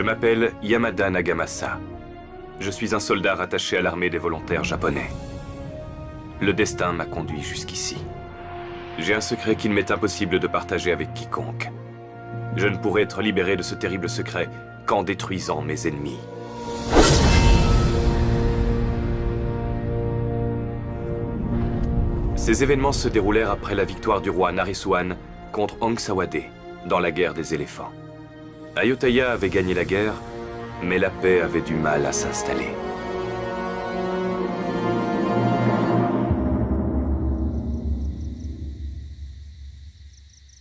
m'appelle Yamada Nagamasa. Je suis un soldat rattaché à l'armée des volontaires japonais. Le destin m'a conduit jusqu'ici. J'ai un secret qu'il m'est impossible de partager avec quiconque. Je ne pourrai être libéré de ce terrible secret qu'en détruisant mes ennemis. Ces événements se déroulèrent après la victoire du roi Naresuan contre Ong Sawade dans la guerre des éléphants. Ayutthaya avait gagné la guerre, mais la paix avait du mal à s'installer.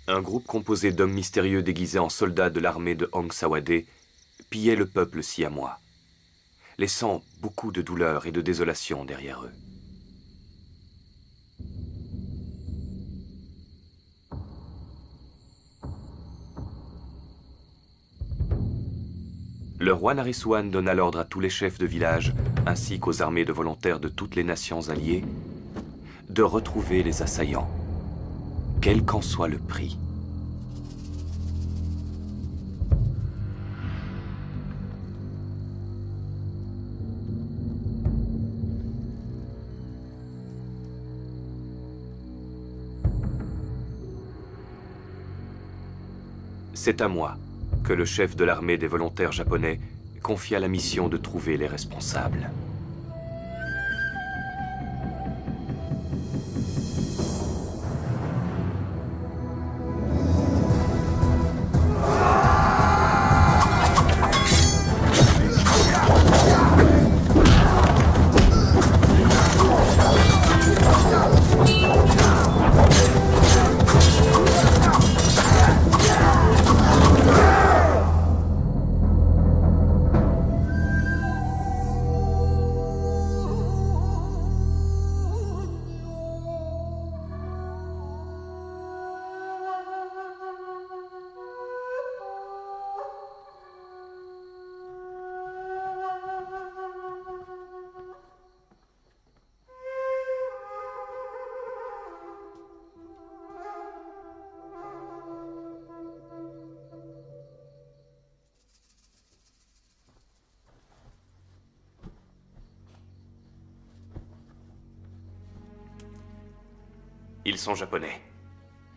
Un groupe composé d'hommes mystérieux déguisés en soldats de l'armée de Ong Sawade pillait le peuple siamois, laissant beaucoup de douleur et de désolation derrière eux. Le roi Naresuan donna l'ordre à tous les chefs de village, ainsi qu'aux armées de volontaires de toutes les nations alliées, de retrouver les assaillants, quel qu'en soit le prix. C'est à moi que le chef de l'armée des volontaires japonais confia la mission de trouver les responsables. Ils sont japonais,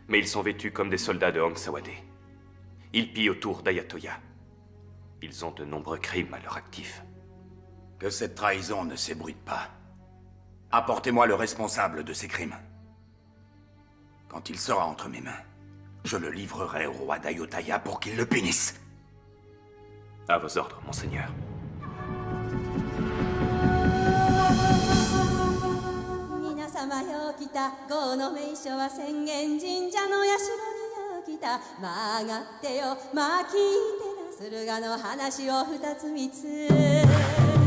mais ils sont vêtus comme des soldats de Ong Sawade. Ils pillent autour d'Ayutthaya. Ils ont de nombreux crimes à leur actif. Que cette trahison ne s'ébruite pas. Apportez-moi le responsable de ces crimes. Quand il sera entre mes mains, je le livrerai au roi d'Ayutthaya pour qu'il le punisse. À vos ordres, monseigneur. 様よ来た郷の名所は浅間神社の社によ来た曲がってよまあ聞いてな駿河の話を二つ三つ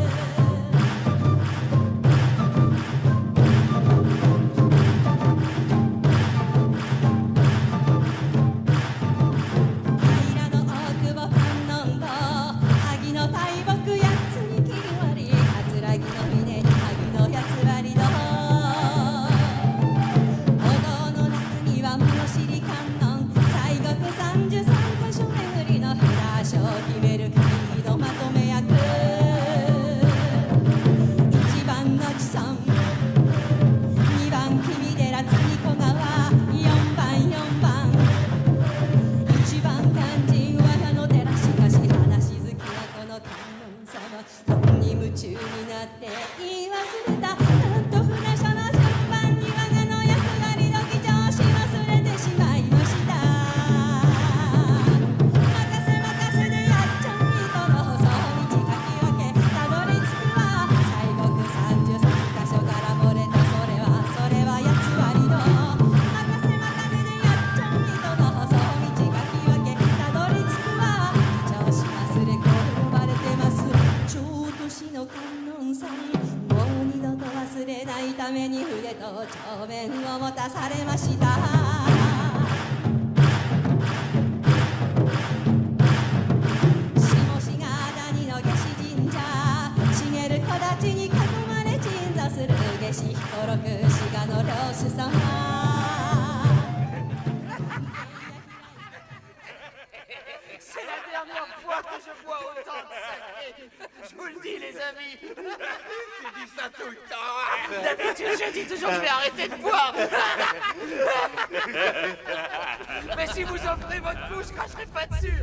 C'est la dernière fois que je bois autant. Je vous le dis, les amis. Tu dis ça tout le temps. D'habitude, je dis toujours que je vais arrêter de boire. Mais si vous offrez votre pouce, je cracherai pas dessus.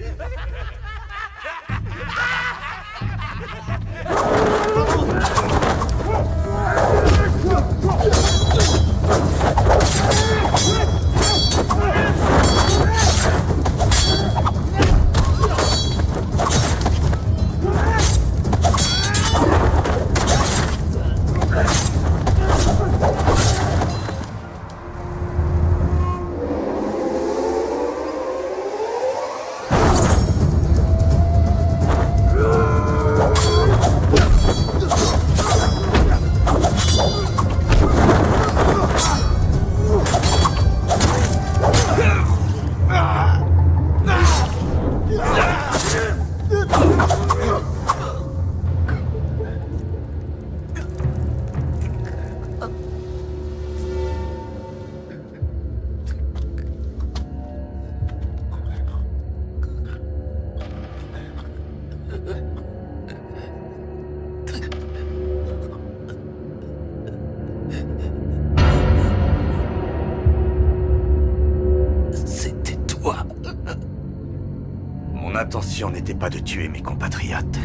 L'intention n'était pas de tuer mes compatriotes.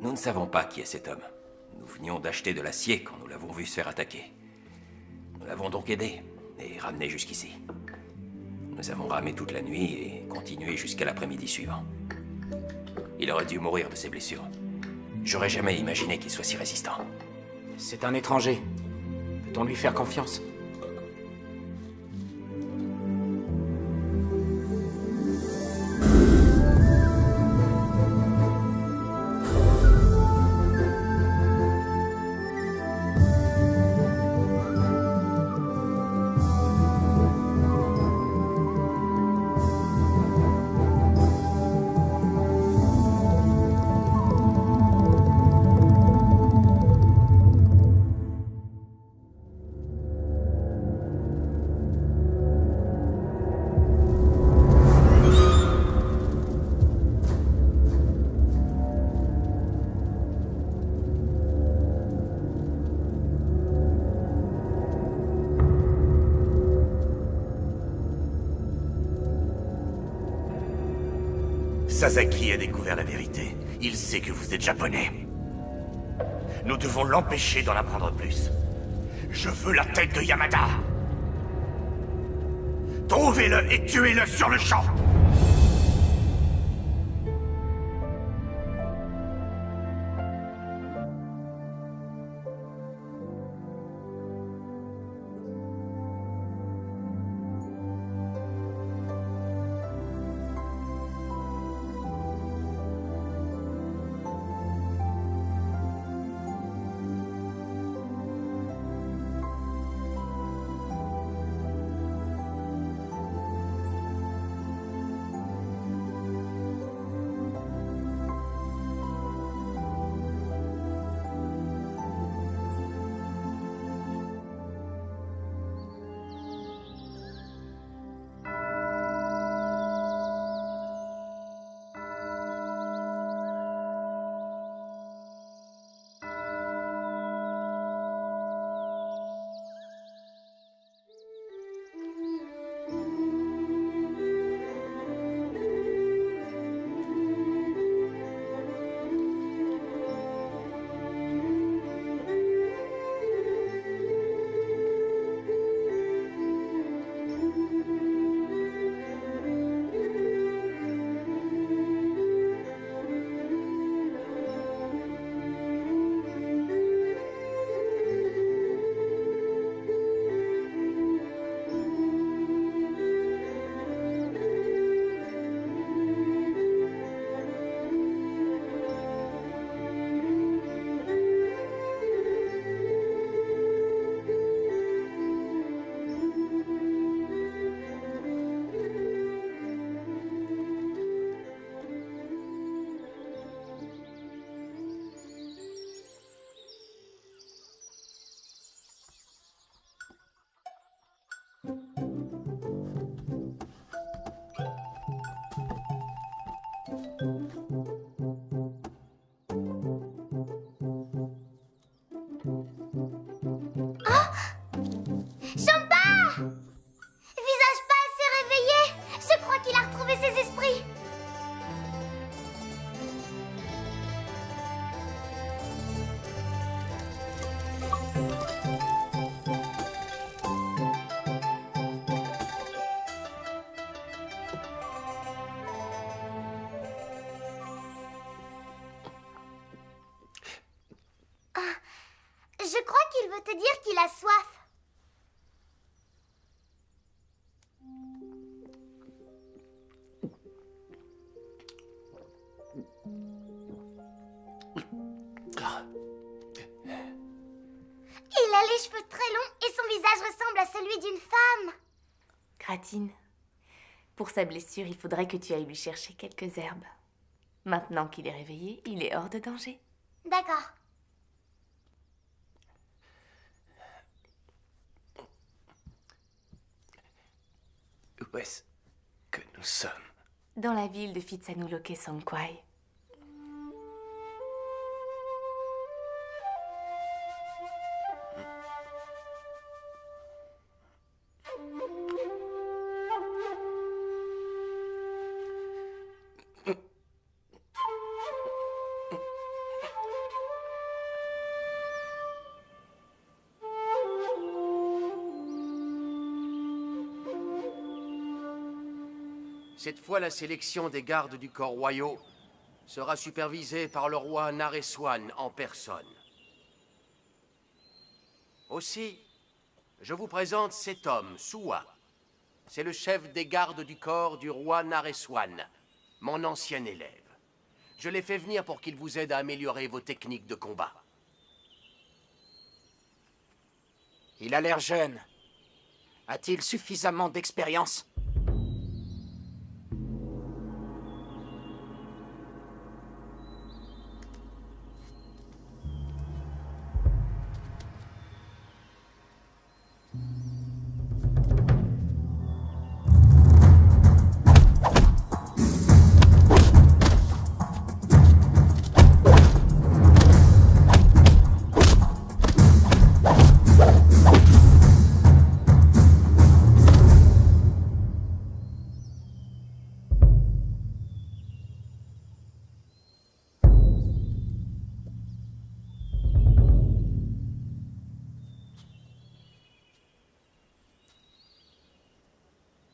Nous ne savons pas qui est cet homme. Nous venions d'acheter de l'acier quand nous l'avons vu se faire attaquer. Nous l'avons donc aidé et ramené jusqu'ici. Nous avons ramé toute la nuit et continué jusqu'à l'après-midi suivant. Il aurait dû mourir de ses blessures. J'aurais jamais imaginé qu'il soit si résistant. C'est un étranger. Peut-on lui faire confiance ? Sasaki a découvert la vérité. Il sait que vous êtes japonais. Nous devons l'empêcher d'en apprendre plus. Je veux la tête de Yamada. Trouvez-le et tuez-le sur le champ. Je crois qu'il veut te dire qu'il a soif. Il a les cheveux très longs et son visage ressemble à celui d'une femme. Gratine, pour sa blessure, il faudrait que tu ailles lui chercher quelques herbes. Maintenant qu'il est réveillé, il est hors de danger. D'accord. Où est-ce que nous sommes? Dans la ville de Phitsanulok Songkhwai. Cette fois, la sélection des gardes du corps royaux sera supervisée par le roi Naresuan en personne. Aussi, je vous présente cet homme, Suwa. C'est le chef des gardes du corps du roi Naresuan, mon ancien élève. Je l'ai fait venir pour qu'il vous aide à améliorer vos techniques de combat. Il a l'air jeune. A-t-il suffisamment d'expérience?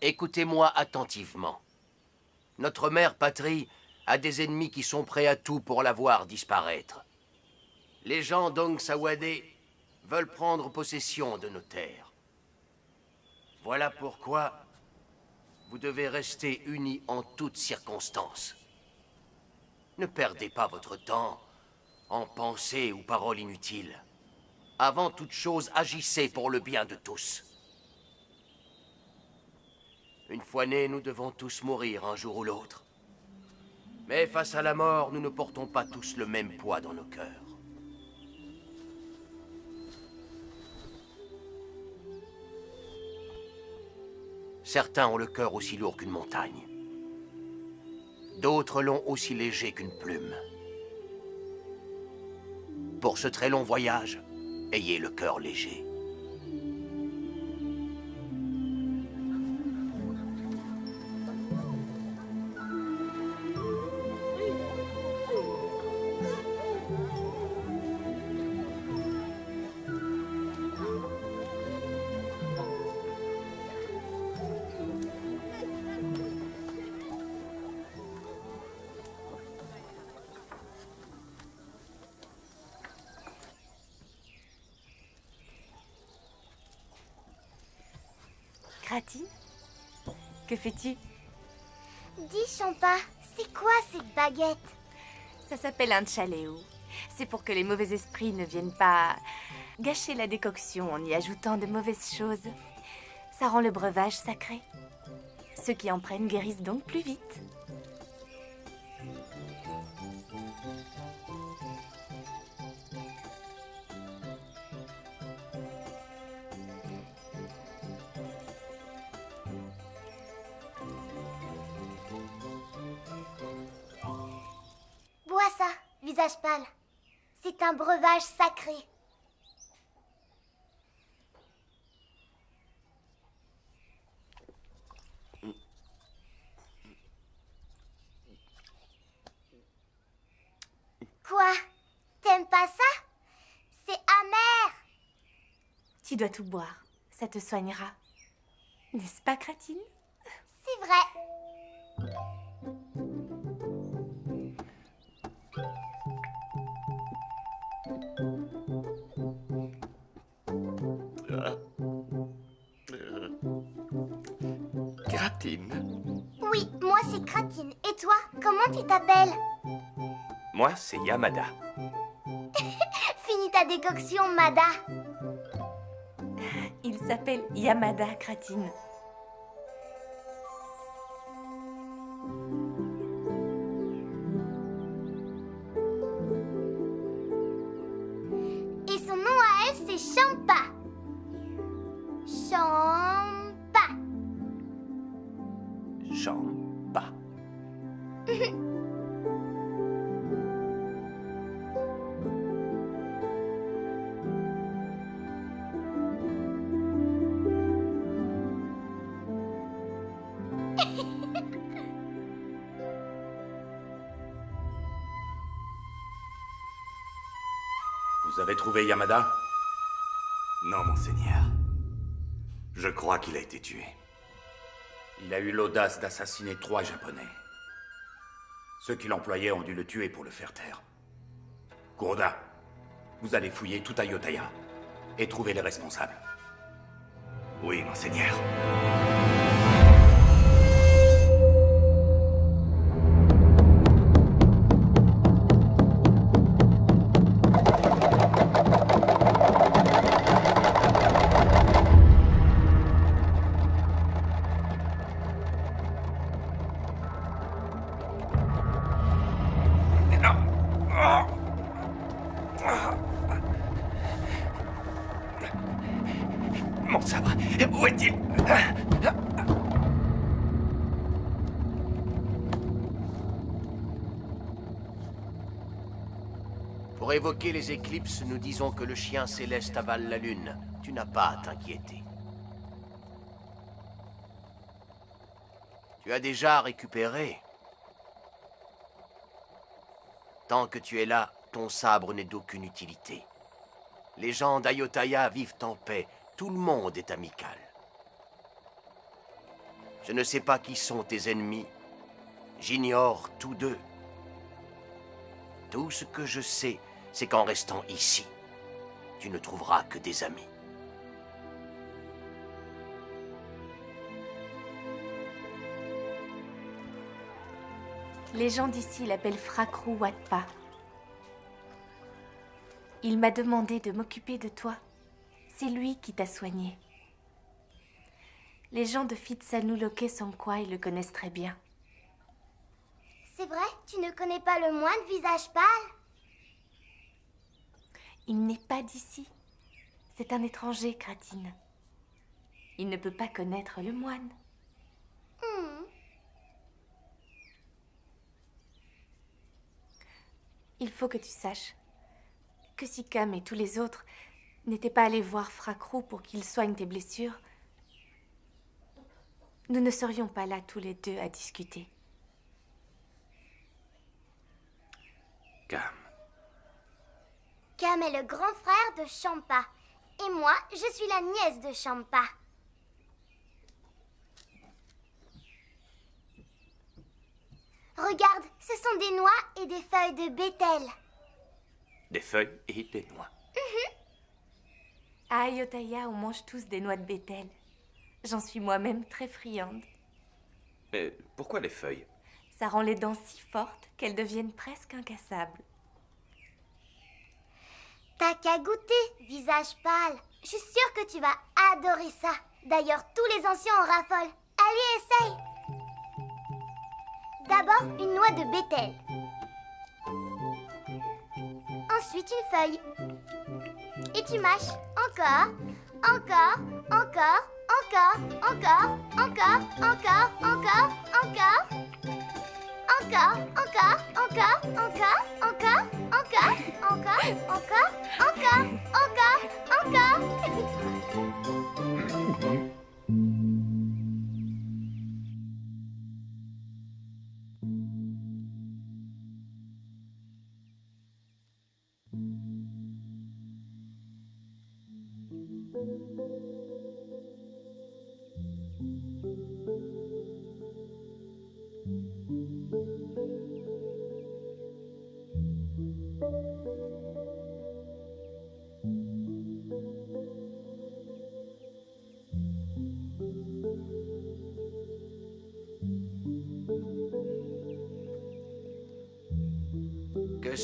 Écoutez-moi attentivement. Notre mère patrie a des ennemis qui sont prêts à tout pour la voir disparaître. Les gens d'Ong Sawade veulent prendre possession de nos terres. Voilà pourquoi vous devez rester unis en toutes circonstances. Ne perdez pas votre temps en pensées ou paroles inutiles. Avant toute chose, agissez pour le bien de tous. Une fois nés, nous devons tous mourir un jour ou l'autre. Mais face à la mort, nous ne portons pas tous le même poids dans nos cœurs. Certains ont le cœur aussi lourd qu'une montagne. D'autres l'ont aussi léger qu'une plume. Pour ce très long voyage, ayez le cœur léger. Gratine, que fais-tu? Dis, Champa, c'est quoi cette baguette? Ça s'appelle un chaléou. C'est pour que les mauvais esprits ne viennent pas gâcher la décoction en y ajoutant de mauvaises choses. Ça rend le breuvage sacré. Ceux qui en prennent guérissent donc plus vite. Bois ça, visage pâle. C'est un breuvage sacré. Quoi? T'aimes pas ça? C'est amer. Tu dois tout boire. Ça te soignera. N'est-ce pas, Gratine? C'est vrai. Kratine. Oui, moi c'est Kratine. Et toi, comment tu t'appelles? Moi, c'est Yamada. Finis ta décoction, Mada. Il s'appelle Yamada Kratine. Et son nom à elle, c'est Champa. Champa. Champa. Vous avez trouvé Yamada? Non, monseigneur. Je crois qu'il a été tué. Il a eu l'audace d'assassiner 3 Japonais. Ceux qui l'employaient ont dû le tuer pour le faire taire. Kuroda, vous allez fouiller tout Ayutthaya et trouver les responsables. Oui, monseigneur. Mon sabre, où est-il? Pour évoquer les éclipses, nous disons que le chien céleste avale la lune. Tu n'as pas à t'inquiéter. Tu as déjà récupéré. Tant que tu es là, ton sabre n'est d'aucune utilité. Les gens d'Ayutthaya vivent en paix. Tout le monde est amical. Je ne sais pas qui sont tes ennemis. J'ignore tous deux. Tout ce que je sais, c'est qu'en restant ici, tu ne trouveras que des amis. Les gens d'ici l'appellent Frakrou Watpa. Il m'a demandé de m'occuper de toi. C'est lui qui t'a soigné. Les gens de Phitsanulok Songkhwai le connaissent très bien. C'est vrai? Tu ne connais pas le moine visage pâle? Il n'est pas d'ici. C'est un étranger, Kratine. Il ne peut pas connaître le moine. Il faut que tu saches que si Cam et tous les autres n'étaient pas allés voir Frakrou pour qu'il soigne tes blessures, nous ne serions pas là tous les deux à discuter. Cam. Cam est le grand frère de Champa. Et moi, je suis la nièce de Champa. Regarde, ce sont des noix et des feuilles de bétel. Des feuilles et des noix. À Ayutthaya, on mange tous des noix de bétel. J'en suis moi-même très friande. Mais pourquoi les feuilles? Ça rend les dents si fortes qu'elles deviennent presque incassables. T'as qu'à goûter, visage pâle. Je suis sûre que tu vas adorer ça. D'ailleurs, tous les anciens en raffolent. Allez, essaye. D'abord, une noix de bétel. Ensuite, une feuille. Et tu mâches. Encore, encore, encore, encore, encore, encore, encore, encore, encore. Encore, encore, encore, encore, encore, encore, encore, encore, encore, encore.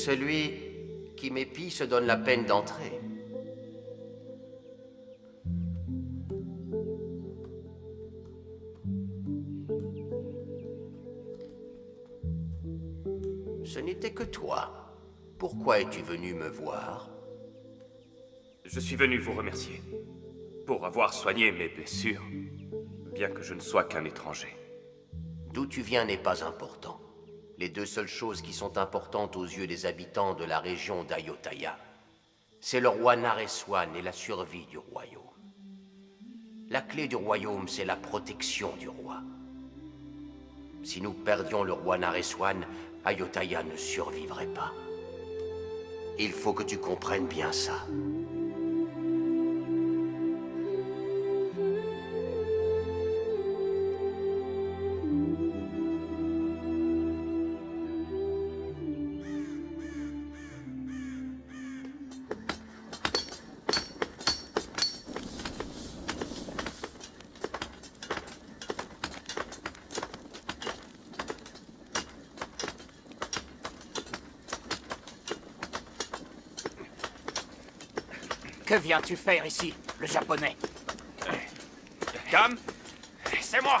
celui qui m'épie se donne la peine d'entrer. Ce n'était que toi. Pourquoi es-tu venu me voir? Je suis venu vous remercier pour avoir soigné mes blessures, bien que je ne sois qu'un étranger. D'où tu viens n'est pas important. Les deux seules choses qui sont importantes aux yeux des habitants de la région d'Ayutthaya, c'est le roi Naresuan et la survie du royaume. La clé du royaume, c'est la protection du roi. Si nous perdions le roi Naresuan, Ayutthaya ne survivrait pas. Il faut que tu comprennes bien ça. Que viens-tu faire ici, le japonais? Cam, c'est moi.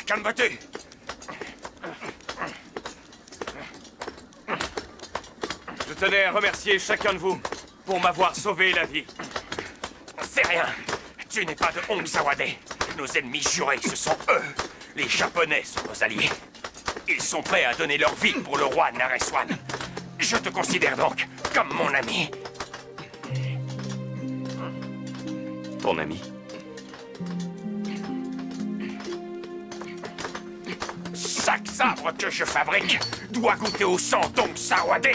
Calme-tu. Je tenais à remercier chacun de vous pour m'avoir sauvé la vie. C'est rien. Tu n'es pas de Hong Sawade. Nos ennemis jurés, ce sont eux. Les Japonais sont nos alliés. Ils sont prêts à donner leur vie pour le roi Naresuan. Je te considère donc comme mon ami. Ton ami? Chaque sabre que je fabrique doit goûter au sang d'Hong Sawade.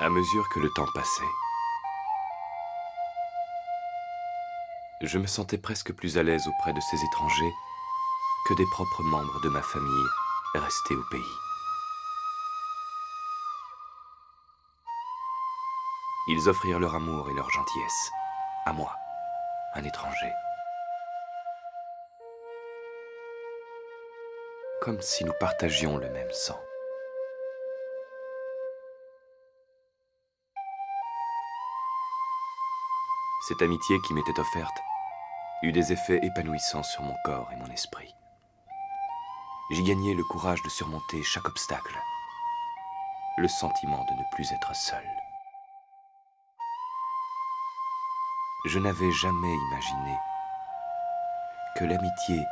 À mesure que le temps passait, je me sentais presque plus à l'aise auprès de ces étrangers que des propres membres de ma famille restés au pays. Ils offrirent leur amour et leur gentillesse à moi, un étranger. Comme si nous partagions le même sang. Cette amitié qui m'était offerte eut des effets épanouissants sur mon corps et mon esprit. J'y gagnai le courage de surmonter chaque obstacle, le sentiment de ne plus être seul. Je n'avais jamais imaginé que l'amitié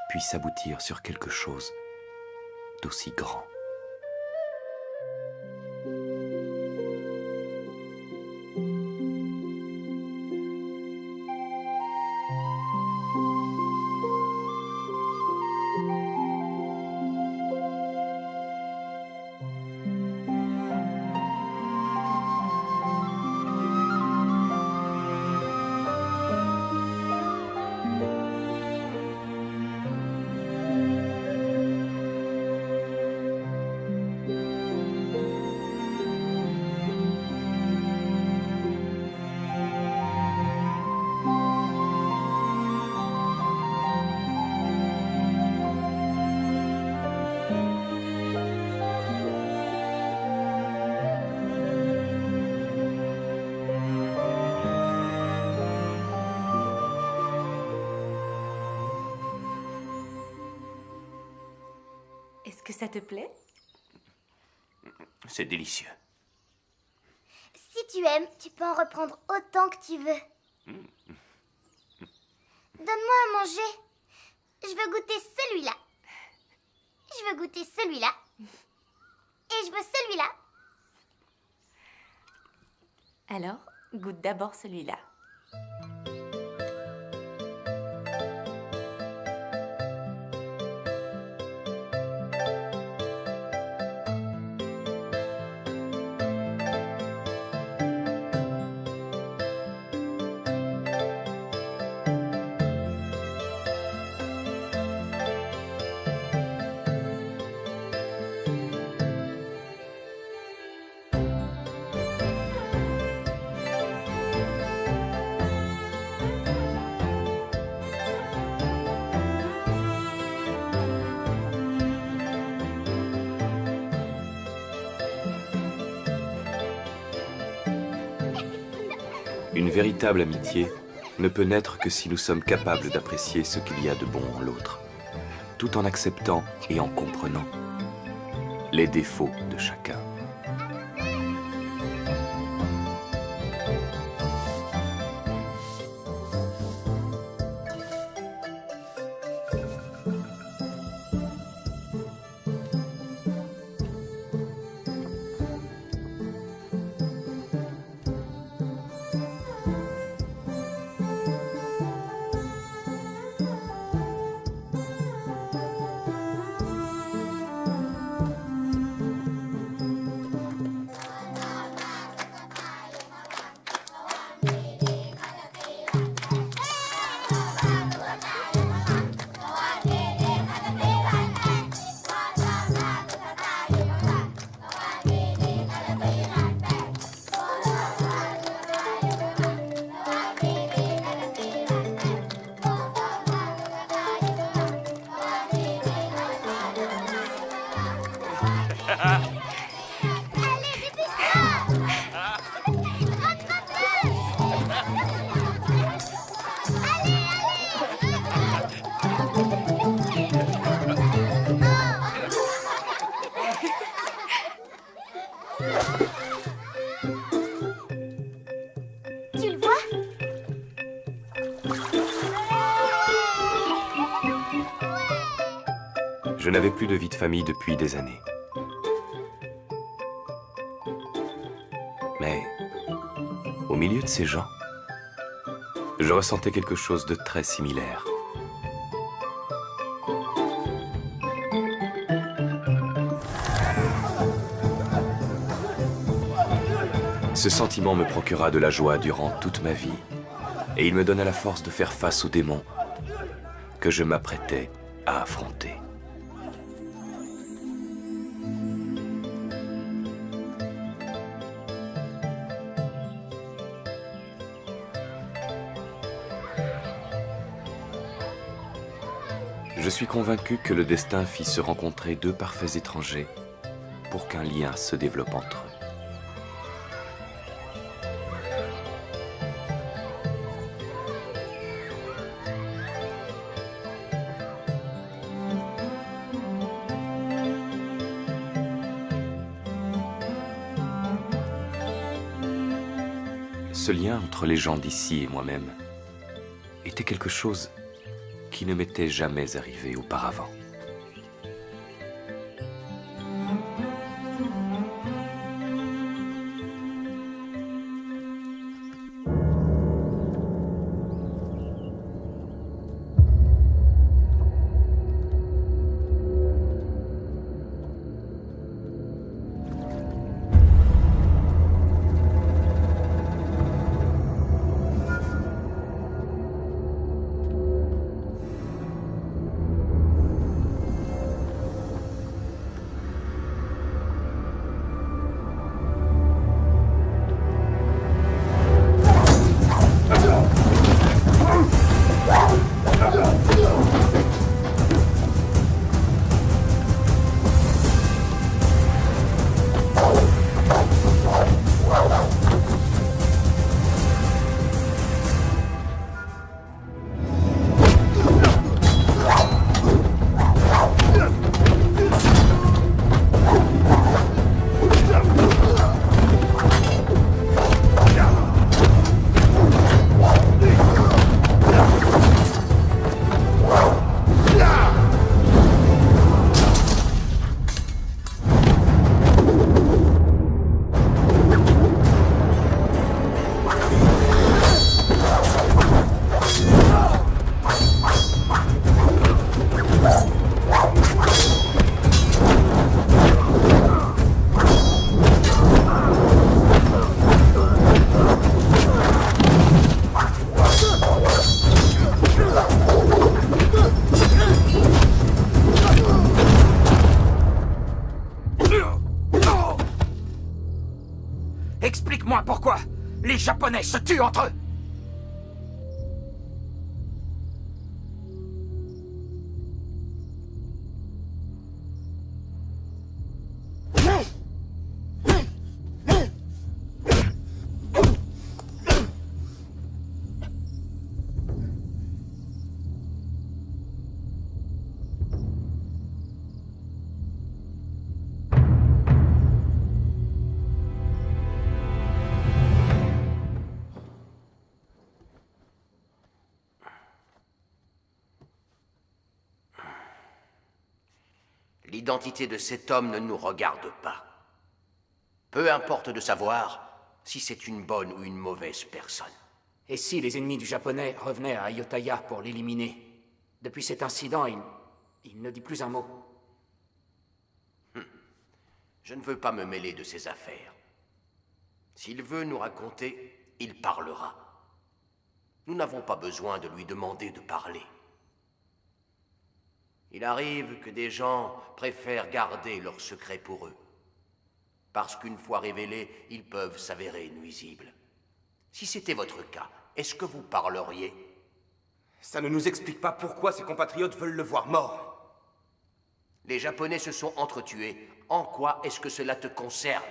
puisse aboutir sur quelque chose d'aussi grand. Est-ce que ça te plaît? C'est délicieux. Si tu aimes, tu peux en reprendre autant que tu veux. Donne-moi à manger. Je veux goûter celui-là. Je veux goûter celui-là. Et je veux celui-là. Alors, goûte d'abord celui-là. Une véritable amitié ne peut naître que si nous sommes capables d'apprécier ce qu'il y a de bon en l'autre, tout en acceptant et en comprenant les défauts de chacun. Tu le vois? Je n'avais plus de vie de famille depuis des années. Mais, au milieu de ces gens, je ressentais quelque chose de très similaire. Ce sentiment me procura de la joie durant toute ma vie, et il me donna la force de faire face aux démons que je m'apprêtais à affronter. Je suis convaincu que le destin fit se rencontrer deux parfaits étrangers pour qu'un lien se développe entre eux. Ce lien entre les gens d'ici et moi-même était quelque chose qui ne m'était jamais arrivé auparavant. Explique-moi pourquoi les Japonais se tuent entre eux. L'identité de cet homme ne nous regarde pas. Peu importe de savoir si c'est une bonne ou une mauvaise personne. Et si les ennemis du japonais revenaient à Ayutthaya pour l'éliminer? Depuis cet incident, il ne dit plus un mot. Je ne veux pas me mêler de ses affaires. S'il veut nous raconter, il parlera. Nous n'avons pas besoin de lui demander de parler. Il arrive que des gens préfèrent garder leurs secrets pour eux. Parce qu'une fois révélés, ils peuvent s'avérer nuisibles. Si c'était votre cas, est-ce que vous parleriez? Ça ne nous explique pas pourquoi ses compatriotes veulent le voir mort. Les Japonais se sont entretués. En quoi est-ce que cela te concerne?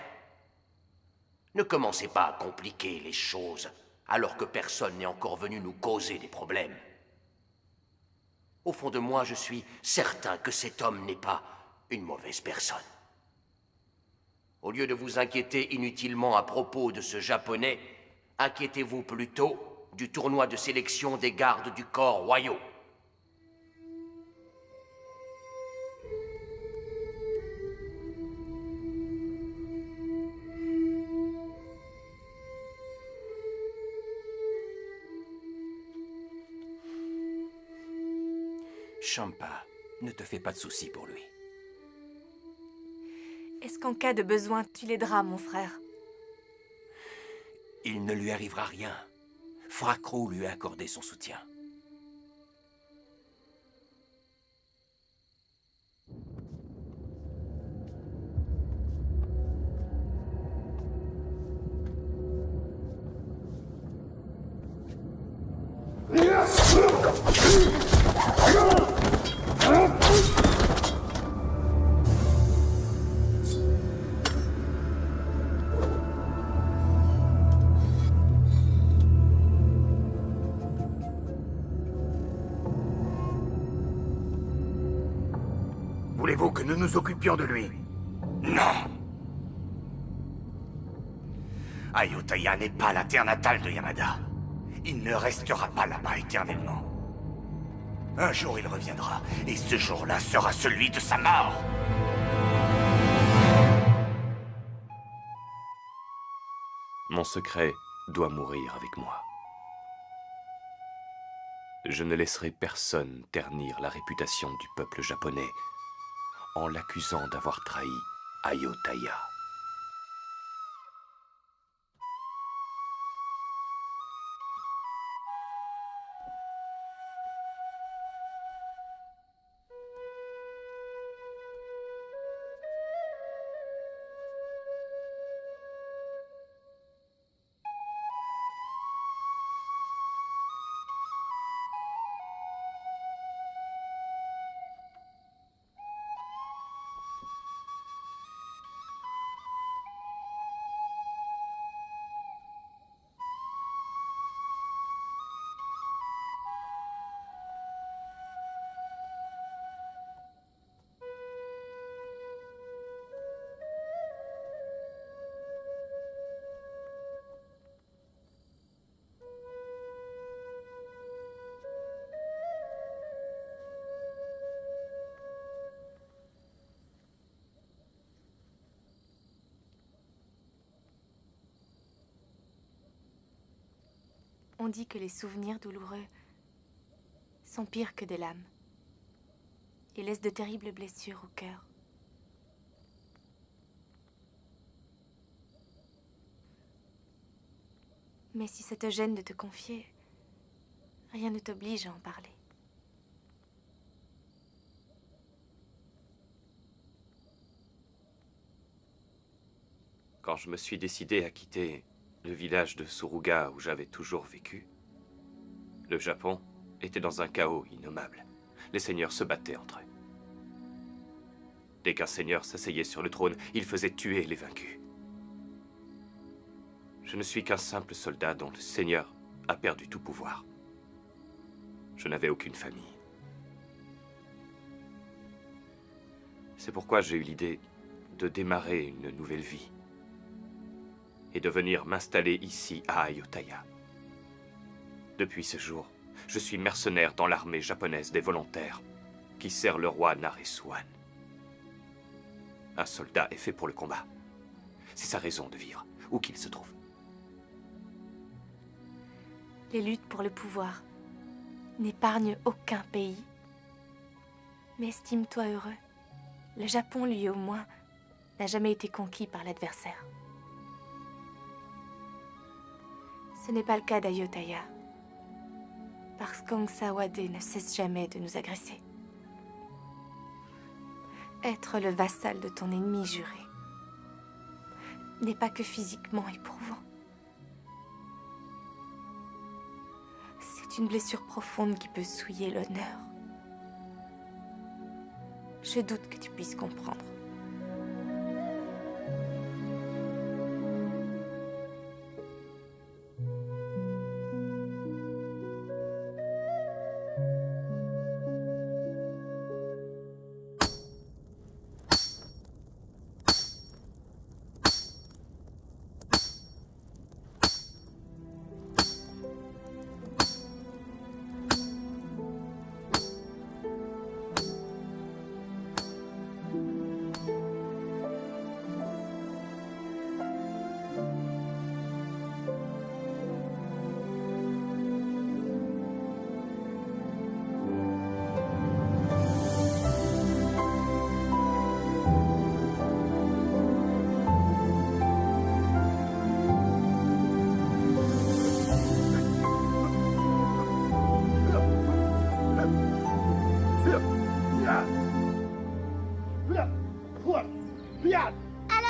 Ne commencez pas à compliquer les choses, alors que personne n'est encore venu nous causer des problèmes. Au fond de moi, je suis certain que cet homme n'est pas une mauvaise personne. Au lieu de vous inquiéter inutilement à propos de ce Japonais, inquiétez-vous plutôt du tournoi de sélection des gardes du corps royaux. Champa, ne te fais pas de soucis pour lui. Est-ce qu'en cas de besoin, tu l'aideras, mon frère? Il ne lui arrivera rien. Fracro lui a accordé son soutien. Voulez-vous que nous nous occupions de lui? Non! Ayutthaya n'est pas la terre natale de Yamada. Il ne restera pas là-bas éternellement. Un jour il reviendra, et ce jour-là sera celui de sa mort. Mon secret doit mourir avec moi. Je ne laisserai personne ternir la réputation du peuple japonais en l'accusant d'avoir trahi Ayutthaya. On dit que les souvenirs douloureux sont pires que des lames et laissent de terribles blessures au cœur. Mais si ça te gêne de te confier, rien ne t'oblige à en parler. Quand je me suis décidé à quitter le village de Suruga où j'avais toujours vécu, le Japon était dans un chaos innommable. Les seigneurs se battaient entre eux. Dès qu'un seigneur s'asseyait sur le trône, il faisait tuer les vaincus. Je ne suis qu'un simple soldat dont le seigneur a perdu tout pouvoir. Je n'avais aucune famille. C'est pourquoi j'ai eu l'idée de démarrer une nouvelle vie et de venir m'installer ici à Ayutthaya. Depuis ce jour, je suis mercenaire dans l'armée japonaise des volontaires qui sert le roi Naresuan. Un soldat est fait pour le combat. C'est sa raison de vivre, où qu'il se trouve. Les luttes pour le pouvoir n'épargnent aucun pays. Mais estime-toi heureux. Le Japon, lui, au moins, n'a jamais été conquis par l'adversaire. Ce n'est pas le cas d'Ayutthaya. Parce qu'Ong Sawade ne cesse jamais de nous agresser. Être le vassal de ton ennemi juré n'est pas que physiquement éprouvant. C'est une blessure profonde qui peut souiller l'honneur. Je doute que tu puisses comprendre.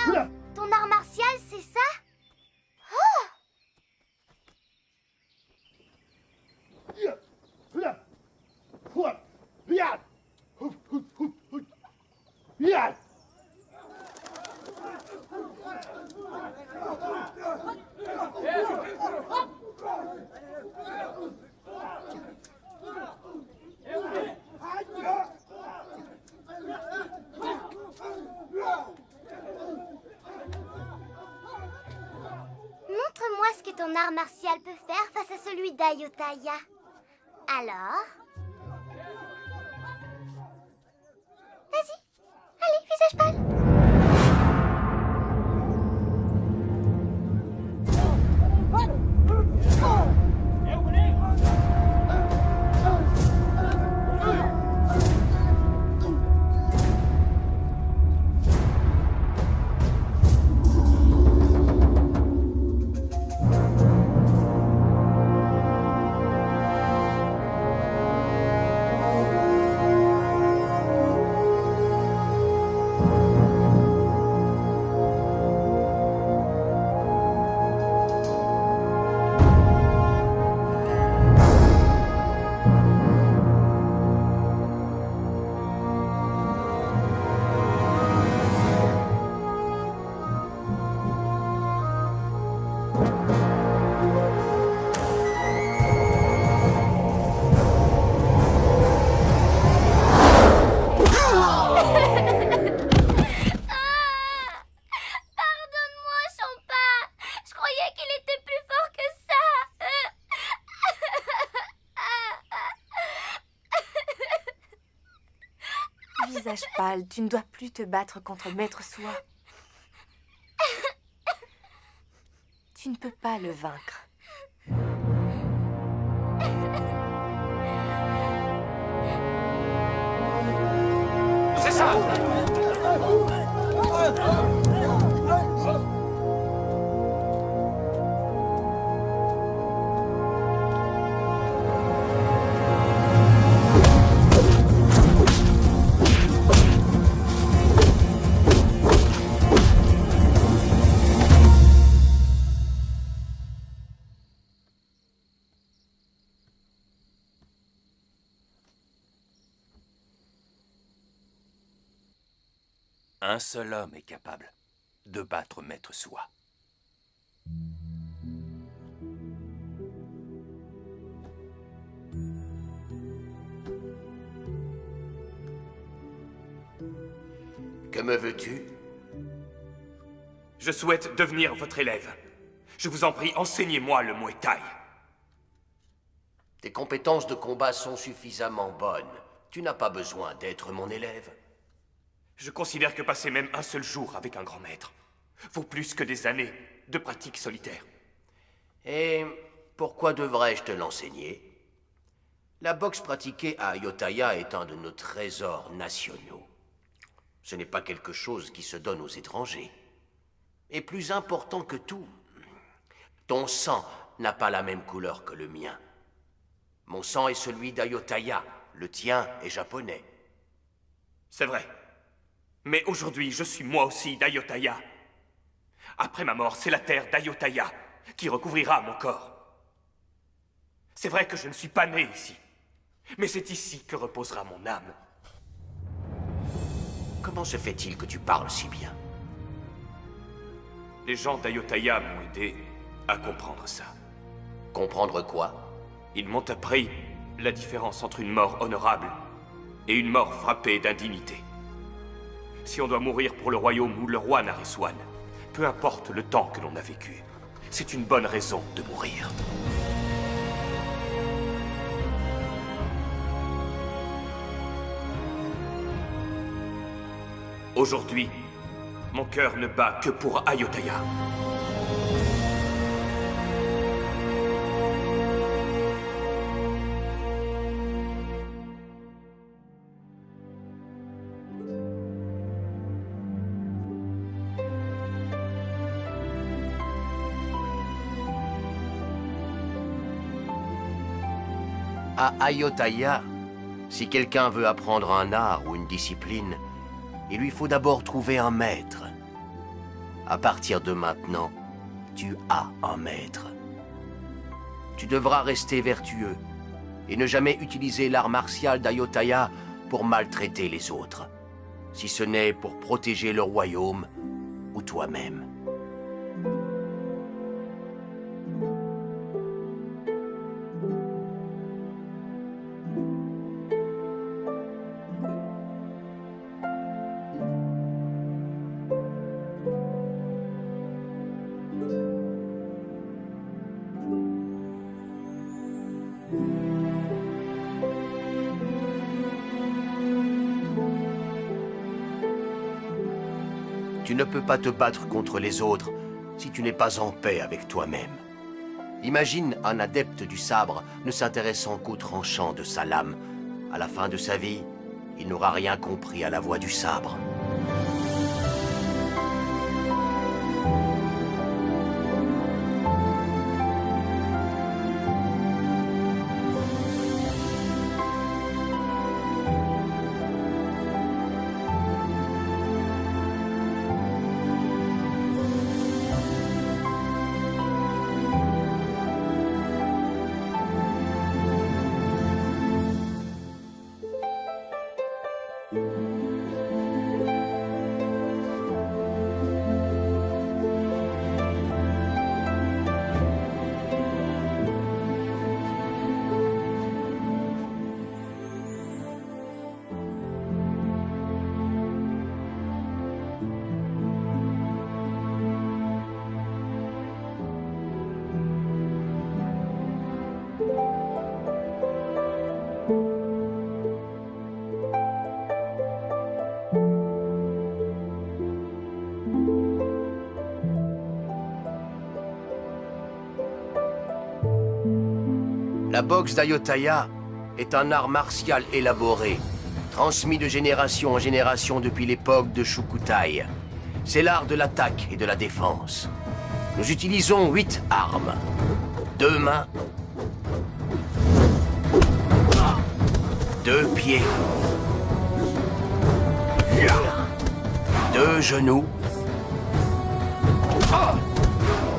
Alors, ton art martial, c'est ça? Oh! Montre-moi ce que ton art martial peut faire face à celui d'Ayutthaya. Alors? Vas-y, allez, visage pâle. Visage pâle, tu ne dois plus te battre contre Maître Soi. Tu ne peux pas le vaincre. C'est ça! Un seul homme est capable de battre Maître Soi. Que me veux-tu? Je souhaite devenir votre élève. Je vous en prie, enseignez-moi le Muay Thai. Tes compétences de combat sont suffisamment bonnes. Tu n'as pas besoin d'être mon élève. Je considère que passer même un seul jour avec un grand maître vaut plus que des années de pratique solitaire. Et pourquoi devrais-je te l'enseigner? La boxe pratiquée à Ayutthaya est un de nos trésors nationaux. Ce n'est pas quelque chose qui se donne aux étrangers. Et plus important que tout, ton sang n'a pas la même couleur que le mien. Mon sang est celui d'Ayutthaya, le tien est japonais. C'est vrai. Mais aujourd'hui, je suis moi aussi d'Ayutthaya. Après ma mort, c'est la terre d'Ayutthaya qui recouvrira mon corps. C'est vrai que je ne suis pas né ici, mais c'est ici que reposera mon âme. Comment se fait-il que tu parles si bien? Les gens d'Ayutthaya m'ont aidé à comprendre ça. Comprendre quoi? Ils m'ont appris la différence entre une mort honorable et une mort frappée d'indignité. Si on doit mourir pour le royaume ou le roi Naresuan, peu importe le temps que l'on a vécu, c'est une bonne raison de mourir. Aujourd'hui, mon cœur ne bat que pour Ayutthaya. À Ayutthaya, si quelqu'un veut apprendre un art ou une discipline, il lui faut d'abord trouver un maître. À partir de maintenant, tu as un maître. Tu devras rester vertueux et ne jamais utiliser l'art martial d'Ayutthaya pour maltraiter les autres, si ce n'est pour protéger le royaume ou toi-même. Tu ne peux pas te battre contre les autres si tu n'es pas en paix avec toi-même. Imagine un adepte du sabre ne s'intéressant qu'au tranchant de sa lame. À la fin de sa vie, il n'aura rien compris à la voie du sabre. La boxe d'Ayutthaya est un art martial élaboré, transmis de génération en génération depuis l'époque de Shukutai. C'est l'art de l'attaque et de la défense. Nous utilisons 8 armes. 2 mains, 2 pieds, 2 genoux,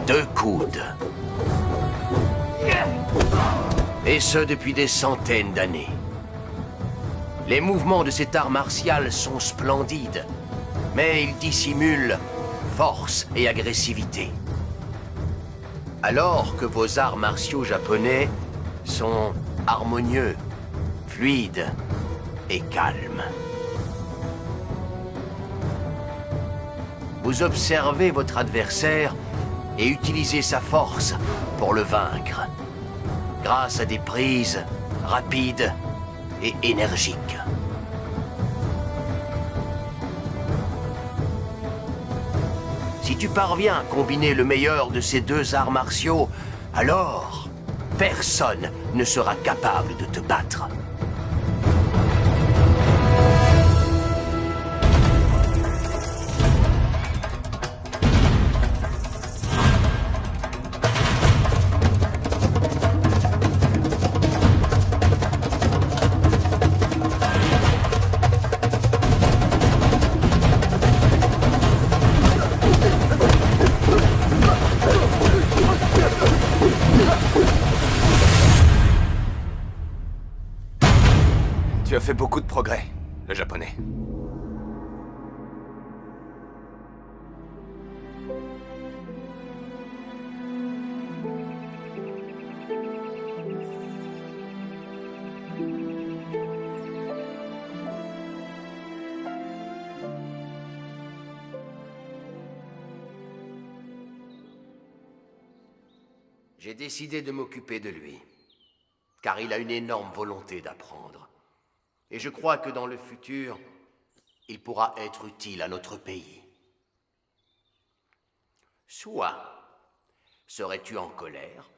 2 coudes. Et ce depuis des centaines d'années. Les mouvements de cet art martial sont splendides, mais ils dissimulent force et agressivité. Alors que vos arts martiaux japonais sont harmonieux, fluides et calmes. Vous observez votre adversaire et utilisez sa force pour le vaincre, grâce à des prises rapides et énergiques. Si tu parviens à combiner le meilleur de ces deux arts martiaux, alors personne ne sera capable de te battre. Tu as fait beaucoup de progrès, le japonais. J'ai décidé de m'occuper de lui, car il a une énorme volonté d'apprendre. Et je crois que dans le futur, il pourra être utile à notre pays. Soit serais-tu en colère,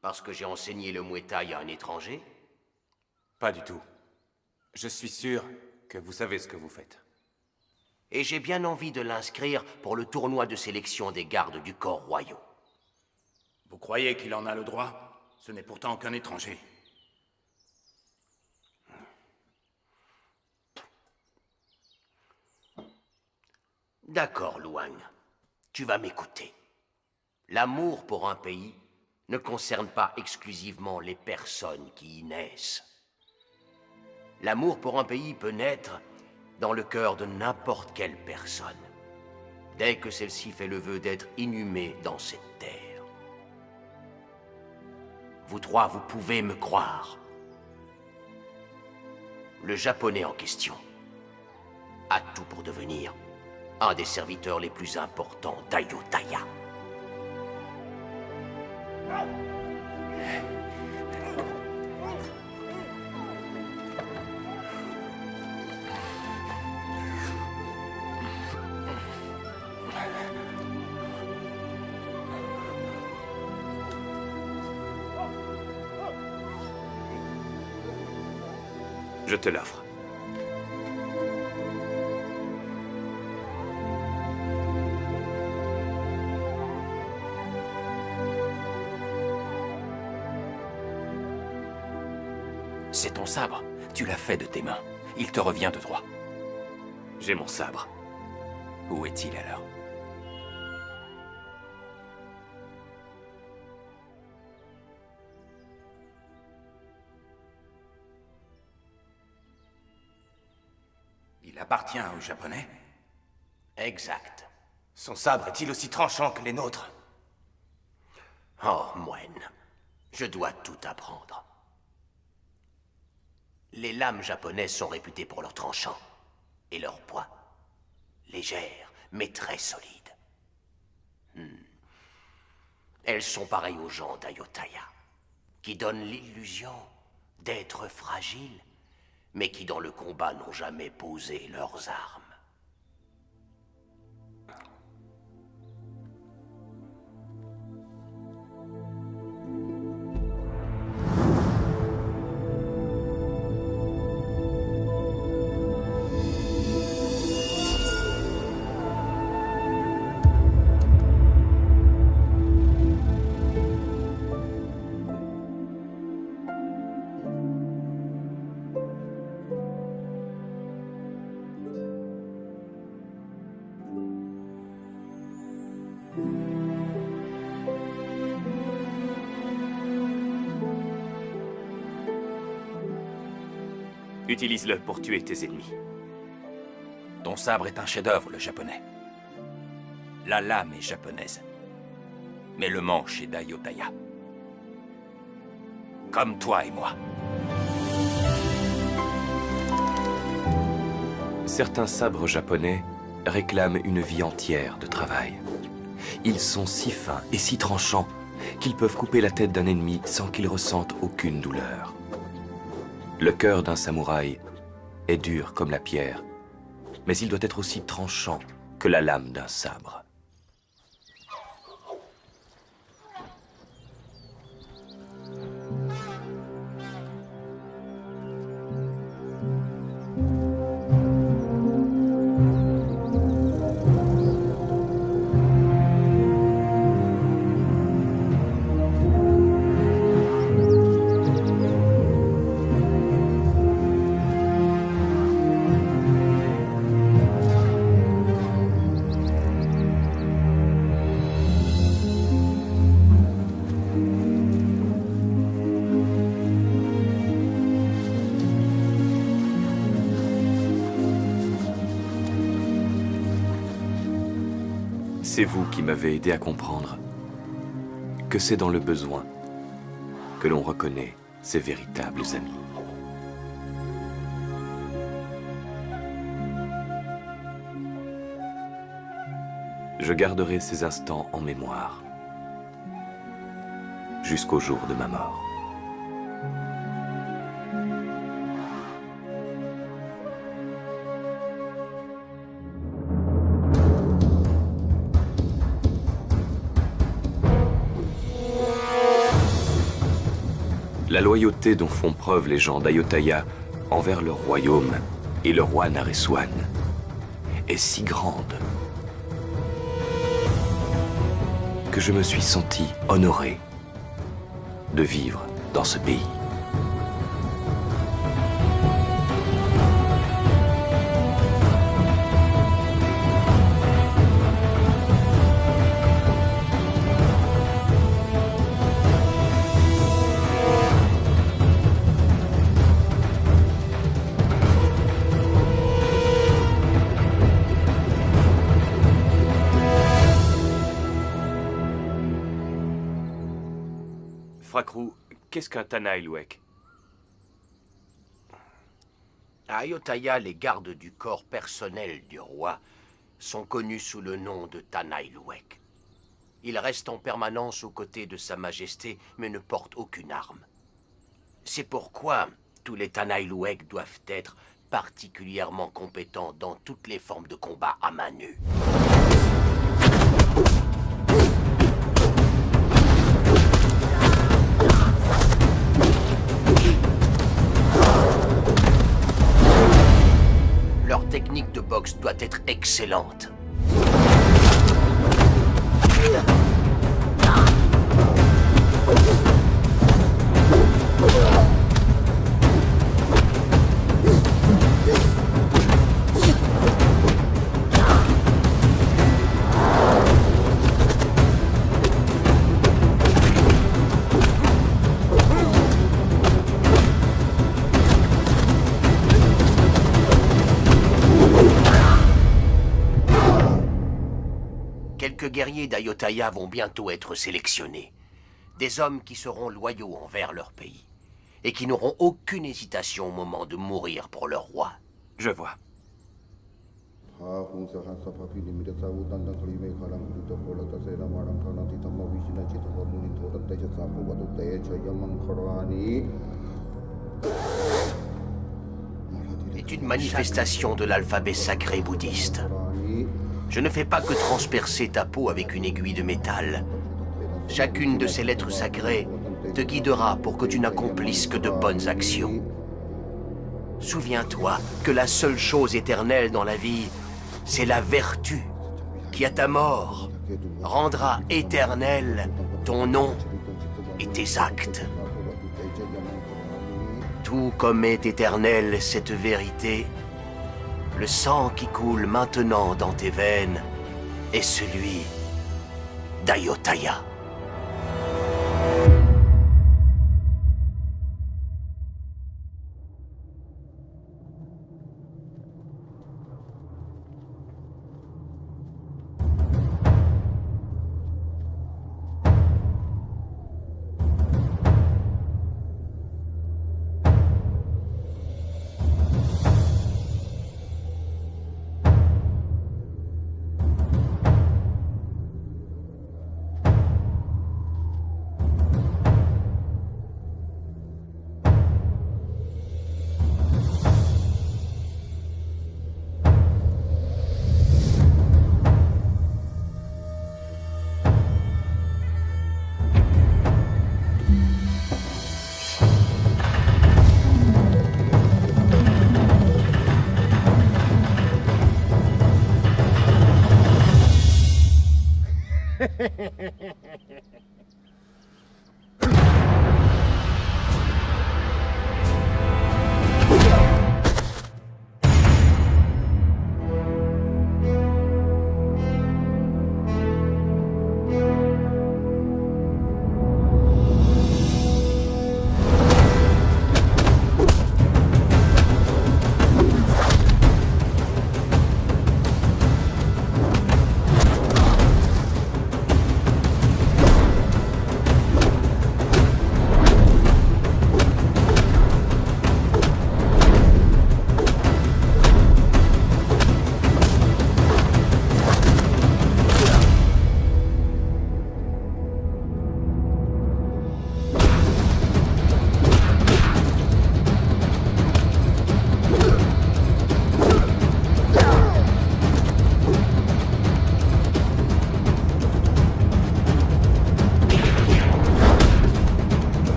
parce que j'ai enseigné le Muay Thai à un étranger? Pas du tout. Je suis sûr que vous savez ce que vous faites. Et j'ai bien envie de l'inscrire pour le tournoi de sélection des gardes du corps royaux. Vous croyez qu'il en a le droit? Ce n'est pourtant qu'un étranger. D'accord, Luang. Tu vas m'écouter. L'amour pour un pays ne concerne pas exclusivement les personnes qui y naissent. L'amour pour un pays peut naître dans le cœur de n'importe quelle personne, dès que celle-ci fait le vœu d'être inhumée dans cette terre. Vous trois, vous pouvez me croire. Le japonais en question a tout pour devenir un des serviteurs les plus importants d'Ayutthaya. Je te l'offre. C'est ton sabre. Tu l'as fait de tes mains. Il te revient de droit. J'ai mon sabre. Où est-il alors? Il appartient aux Japonais? Exact. Son sabre est-il aussi tranchant que les nôtres? Oh, moine, je dois tout apprendre. Les lames japonaises sont réputées pour leur tranchant et leur poids. Légères, mais très solides. Elles sont pareilles aux gens d'Ayutthaya, qui donnent l'illusion d'être fragiles, mais qui dans le combat n'ont jamais posé leurs armes. Utilise-le pour tuer tes ennemis. Ton sabre est un chef-d'œuvre, le japonais. La lame est japonaise. Mais le manche est d'Ayutthaya. Comme toi et moi. Certains sabres japonais réclament une vie entière de travail. Ils sont si fins et si tranchants qu'ils peuvent couper la tête d'un ennemi sans qu'il ressente aucune douleur. Le cœur d'un samouraï est dur comme la pierre, mais il doit être aussi tranchant que la lame d'un sabre. C'est vous qui m'avez aidé à comprendre que c'est dans le besoin que l'on reconnaît ses véritables amis. Je garderai ces instants en mémoire jusqu'au jour de ma mort. La loyauté dont font preuve les gens d'Ayutthaya envers leur royaume et le roi Naresuan est si grande que je me suis senti honoré de vivre dans ce pays. Frakrou, qu'est-ce qu'un Tanaïlouek? À Ayutthaya, les gardes du corps personnel du roi sont connus sous le nom de Tanaïlouek. Ils restent en permanence aux côtés de Sa Majesté, mais ne portent aucune arme. C'est pourquoi tous les Tanaïlouek doivent être particulièrement compétents dans toutes les formes de combat à main nue. Leur technique de boxe doit être excellente. Quelques guerriers d'Ayutthaya vont bientôt être sélectionnés. Des hommes qui seront loyaux envers leur pays et qui n'auront aucune hésitation au moment de mourir pour leur roi. Je vois. C'est une manifestation de l'alphabet sacré bouddhiste. Je ne fais pas que transpercer ta peau avec une aiguille de métal. Chacune de ces lettres sacrées te guidera pour que tu n'accomplisses que de bonnes actions. Souviens-toi que la seule chose éternelle dans la vie, c'est la vertu qui, à ta mort, rendra éternel ton nom et tes actes. Tout comme est éternelle cette vérité, le sang qui coule maintenant dans tes veines est celui d'Ayutthaya.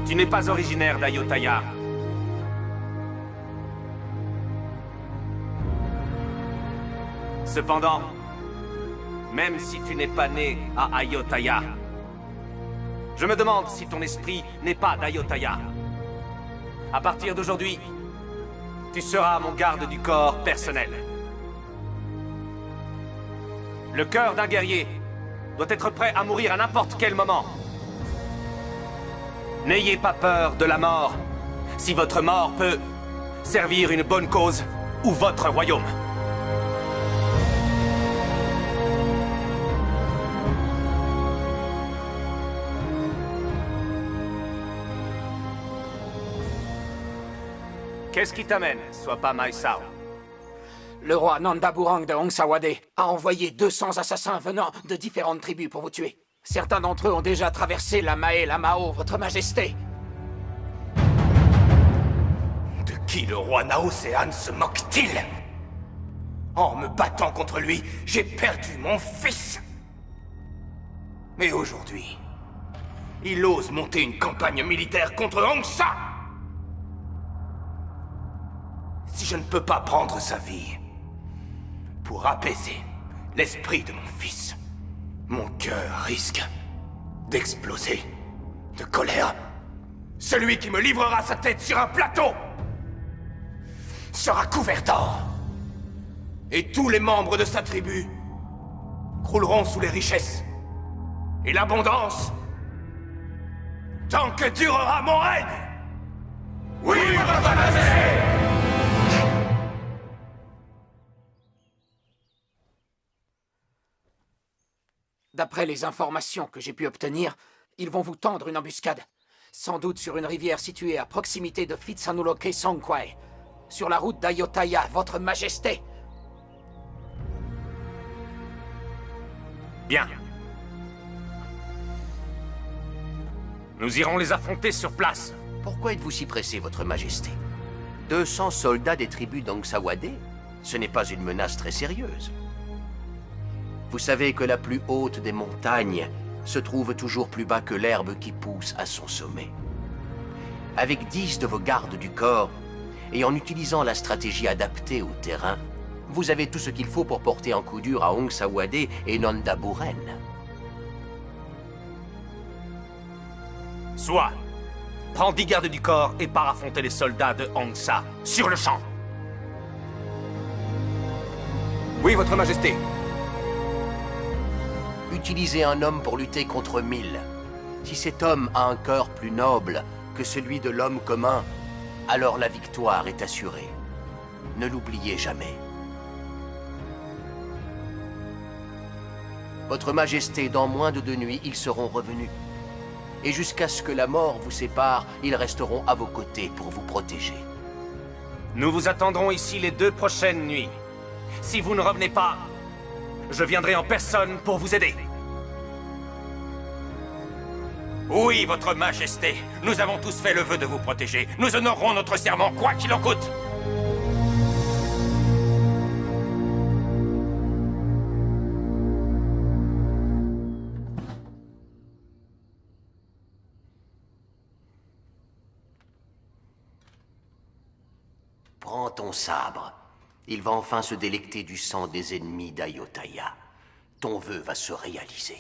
Tu n'es pas originaire d'Ayutthaya. Cependant, même si tu n'es pas né à Ayutthaya, je me demande si ton esprit n'est pas d'Ayutthaya. À partir d'aujourd'hui, tu seras mon garde du corps personnel. Le cœur d'un guerrier doit être prêt à mourir à n'importe quel moment. N'ayez pas peur de la mort, si votre mort peut servir une bonne cause ou votre royaume. Qu'est-ce qui t'amène, sois pas Mae Sao? Le roi Nandaburang de Hongsawadé a envoyé 200 assassins venant de différentes tribus pour vous tuer. Certains d'entre eux ont déjà traversé la Mae et la Mao, votre majesté. De qui le roi Naosean se moque-t-il? En me battant contre lui, j'ai perdu mon fils. Mais aujourd'hui, il ose monter une campagne militaire contre Hongsa. Si je ne peux pas prendre sa vie pour apaiser l'esprit de mon fils, mon cœur risque d'exploser de colère. Celui qui me livrera sa tête sur un plateau sera couvert d'or. Et tous les membres de sa tribu crouleront sous les richesses et l'abondance tant que durera mon règne. Oui, votre majesté! D'après les informations que j'ai pu obtenir, ils vont vous tendre une embuscade. Sans doute sur une rivière située à proximité de Phitsanulok Songkhwai. Sur la route d'Ayutthaya, votre majesté. Bien. Nous irons les affronter sur place. Pourquoi êtes-vous si pressé, votre majesté? 200 soldats des tribus d'Hongsawadé? Ce n'est pas une menace très sérieuse. Vous savez que la plus haute des montagnes se trouve toujours plus bas que l'herbe qui pousse à son sommet. Avec 10 de vos gardes du corps, et en utilisant la stratégie adaptée au terrain, vous avez tout ce qu'il faut pour porter un coup dur à Hongsawadé et Nandaburen. Soit, prends 10 gardes du corps et pars affronter les soldats de Hongsa, sur le champ. Oui, votre majesté. Utilisez un homme pour lutter contre 1000. Si cet homme a un cœur plus noble que celui de l'homme commun, alors la victoire est assurée. Ne l'oubliez jamais. Votre Majesté, dans moins de 2 nuits, ils seront revenus. Et jusqu'à ce que la mort vous sépare, ils resteront à vos côtés pour vous protéger. Nous vous attendrons ici les 2 prochaines nuits. Si vous ne revenez pas, je viendrai en personne pour vous aider. Oui, Votre Majesté. Nous avons tous fait le vœu de vous protéger. Nous honorerons notre serment, quoi qu'il en coûte. Prends ton sabre. Il va enfin se délecter du sang des ennemis d'Ayutthaya. Ton vœu va se réaliser.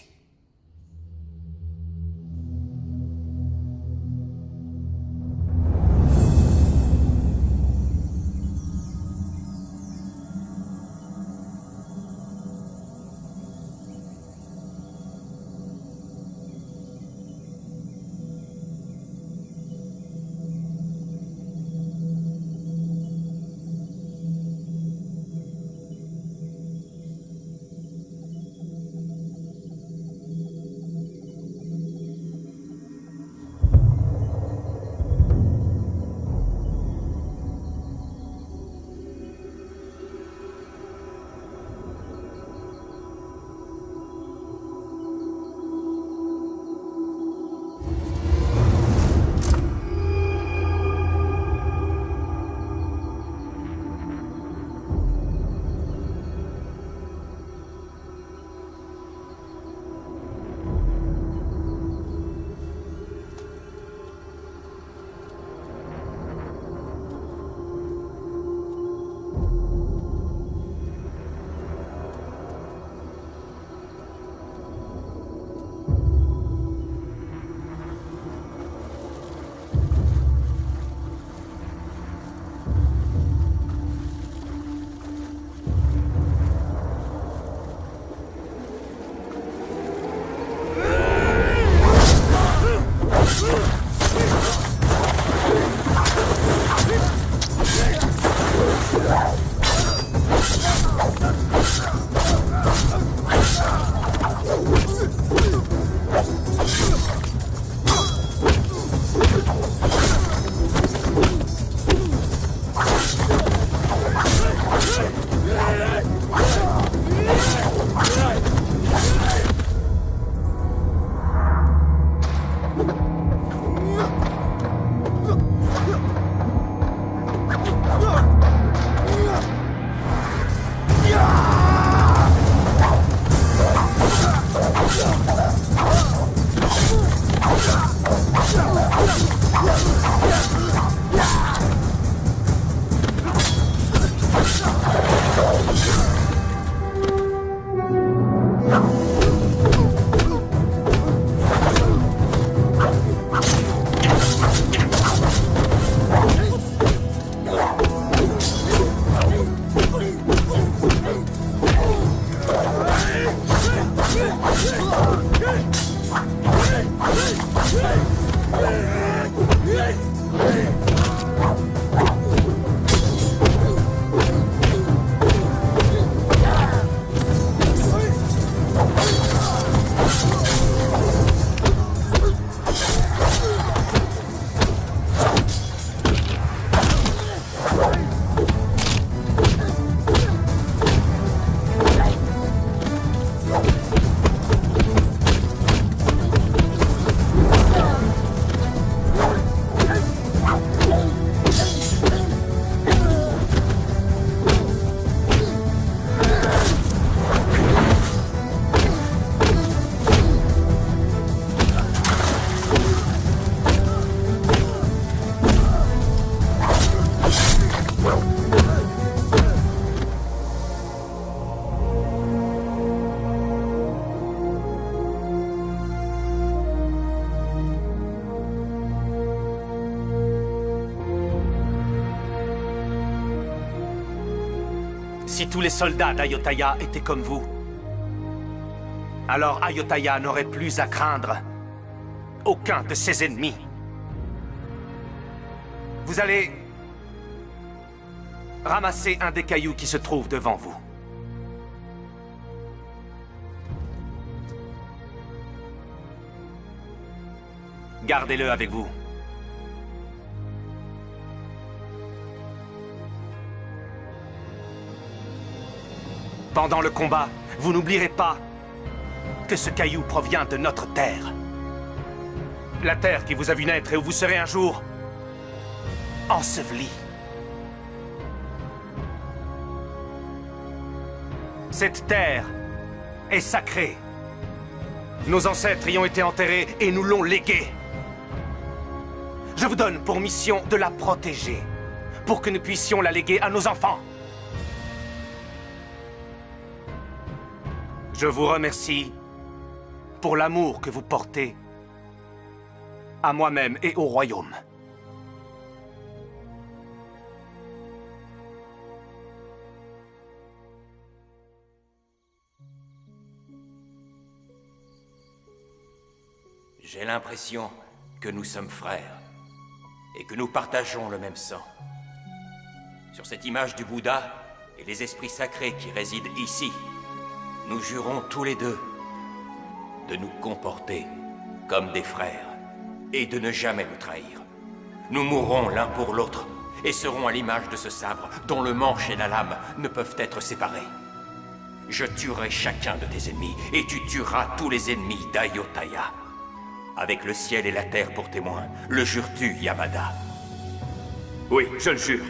Si tous les soldats d'Ayutthaya étaient comme vous, alors Ayutthaya n'aurait plus à craindre aucun de ses ennemis. Vous allez ramasser un des cailloux qui se trouve devant vous. Gardez-le avec vous. Pendant le combat, vous n'oublierez pas que ce caillou provient de notre terre. La terre qui vous a vu naître et où vous serez un jour enseveli. Cette terre est sacrée. Nos ancêtres y ont été enterrés et nous l'ont léguée. Je vous donne pour mission de la protéger, pour que nous puissions la léguer à nos enfants. Je vous remercie pour l'amour que vous portez à moi-même et au royaume. J'ai l'impression que nous sommes frères et que nous partageons le même sang. Sur cette image du Bouddha et les esprits sacrés qui résident ici, nous jurons tous les deux de nous comporter comme des frères et de ne jamais nous trahir. Nous mourrons l'un pour l'autre et serons à l'image de ce sabre dont le manche et la lame ne peuvent être séparés. Je tuerai chacun de tes ennemis et tu tueras tous les ennemis d'Ayutthaya. Avec le ciel et la terre pour témoins, le jures-tu, Yamada? Oui, je le jure.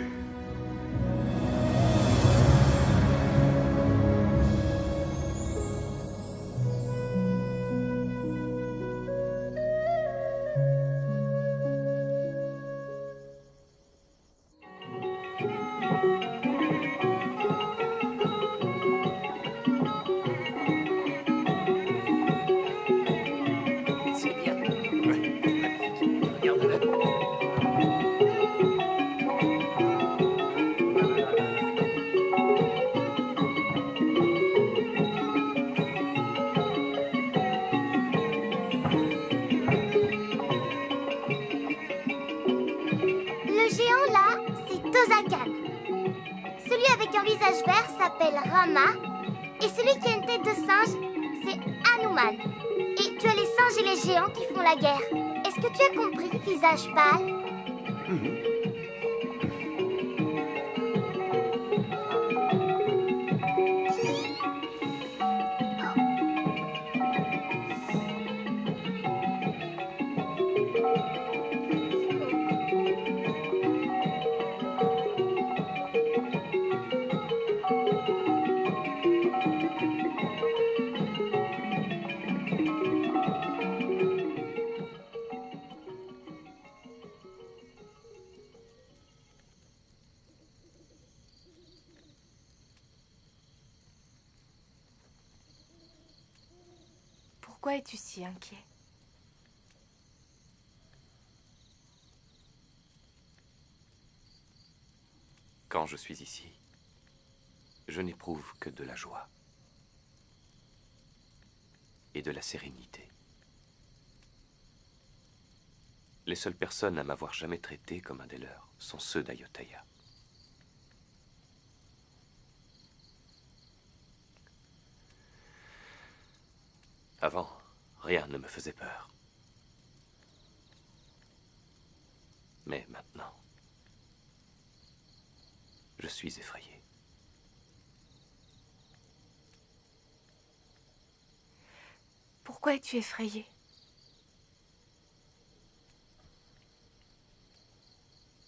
Et celui qui a une tête de singe, c'est Hanuman. Et tu as les singes et les géants qui font la guerre. Est-ce que tu as compris, visage pâle? Pourquoi es-tu si inquiet? Quand je suis ici, je n'éprouve que de la joie et de la sérénité. Les seules personnes à m'avoir jamais traité comme un des leurs sont ceux d'Ayutthaya. Avant, rien ne me faisait peur. Mais maintenant, je suis effrayé. Pourquoi es-tu effrayé?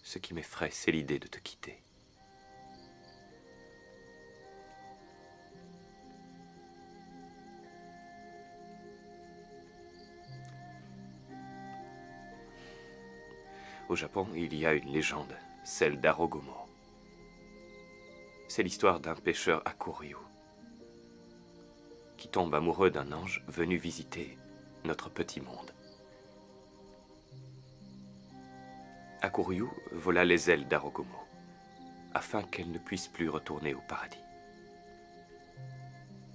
Ce qui m'effraie, c'est l'idée de te quitter. Au Japon, il y a une légende, celle d'Arogomo. C'est l'histoire d'un pêcheur Hakuryu qui tombe amoureux d'un ange venu visiter notre petit monde. Hakuryu vola les ailes d'Arogomo afin qu'elle ne puisse plus retourner au paradis.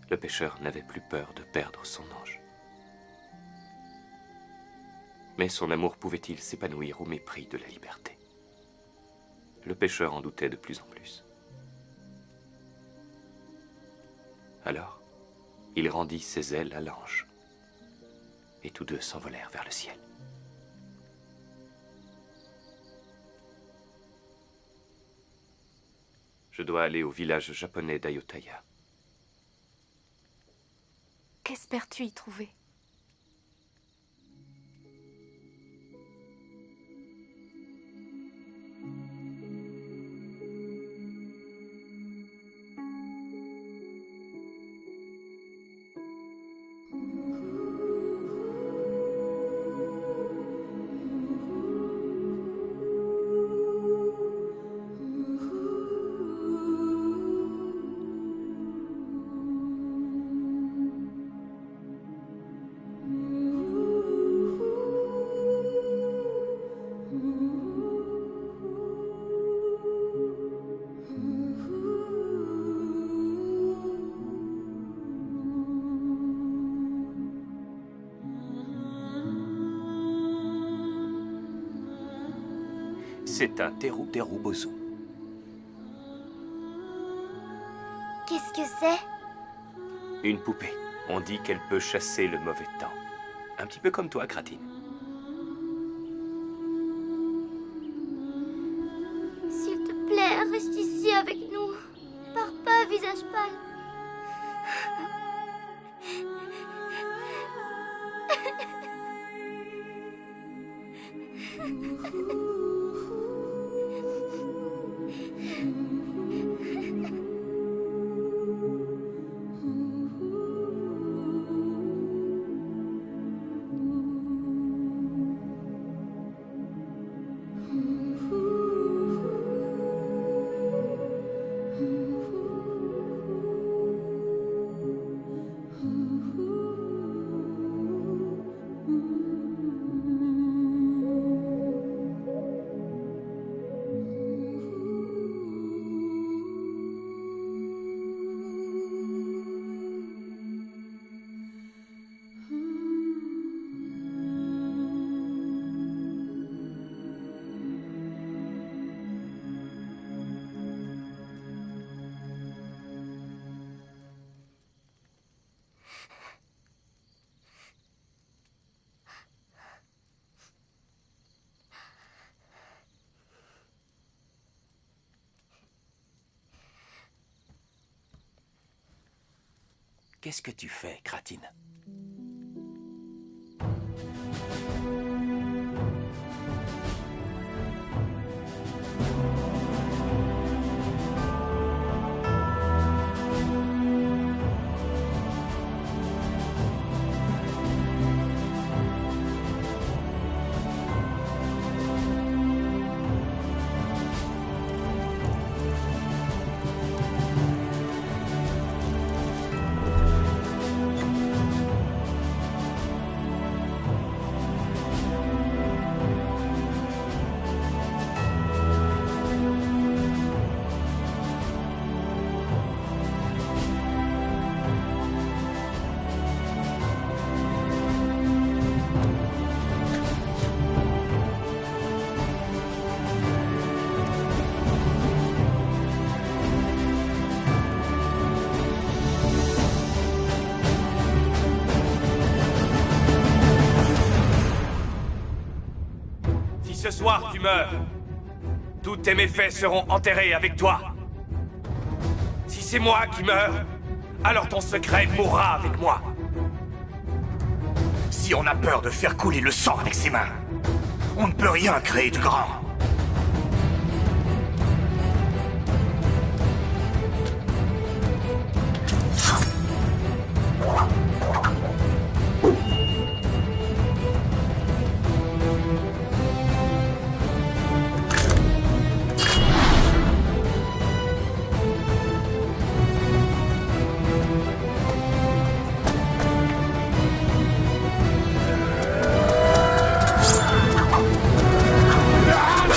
Le pêcheur n'avait plus peur de perdre son ange. Mais son amour pouvait-il s'épanouir au mépris de la liberté? Le pêcheur en doutait de plus en plus. Alors, il rendit ses ailes à l'ange, et tous deux s'envolèrent vers le ciel. Je dois aller au village japonais d'Ayutthaya. Qu'espères-tu y trouver? C'est un teru-bozu. Qu'est-ce que c'est? Une poupée. On dit qu'elle peut chasser le mauvais temps. Un petit peu comme toi, Kratine. S'il te plaît, reste ici avec nous. Pars pas, visage pâle. Qu'est-ce que tu fais, Kratine? Ce soir, tu meurs. Tous tes méfaits seront enterrés avec toi. Si c'est moi qui meurs, alors ton secret mourra avec moi. Si on a peur de faire couler le sang avec ses mains, on ne peut rien créer de grand. Ah!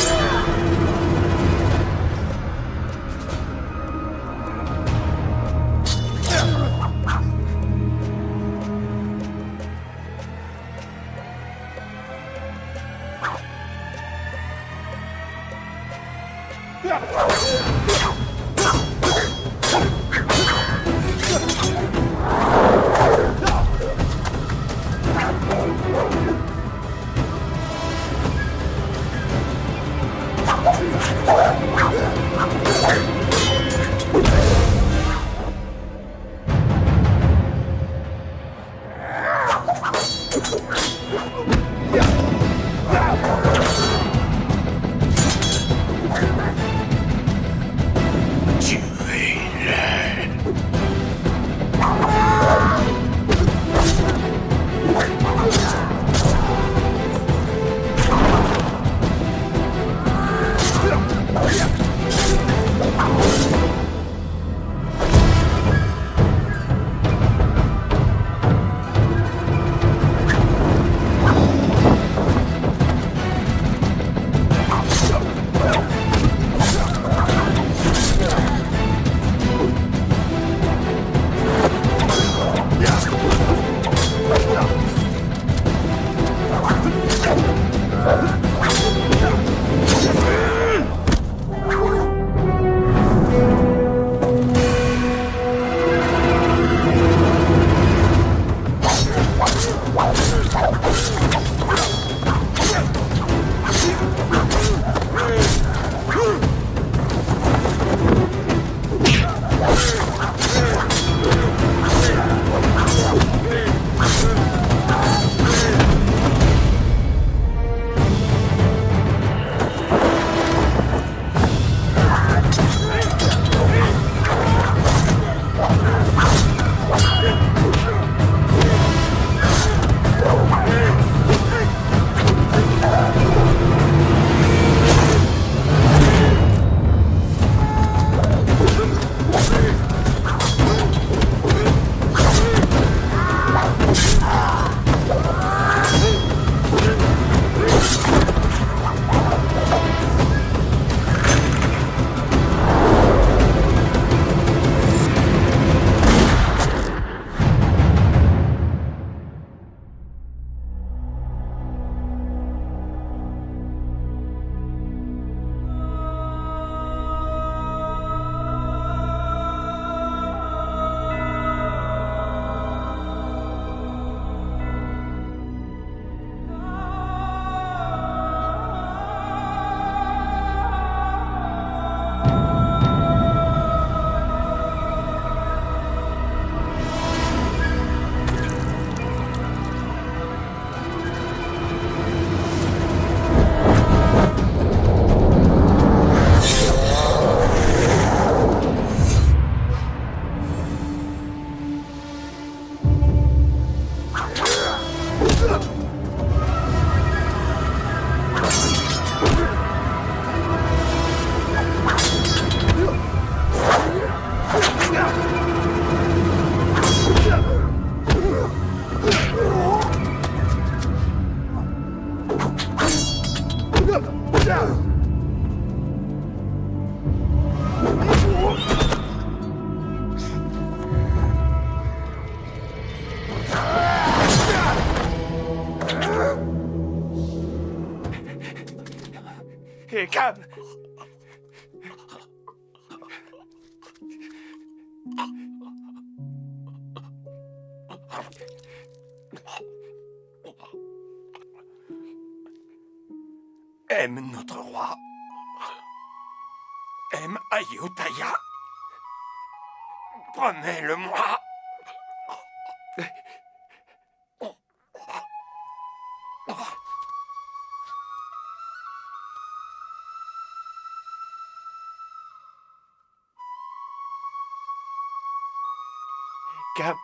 aime notre roi, aime Ayutthaya. Promets-le-moi. Cam.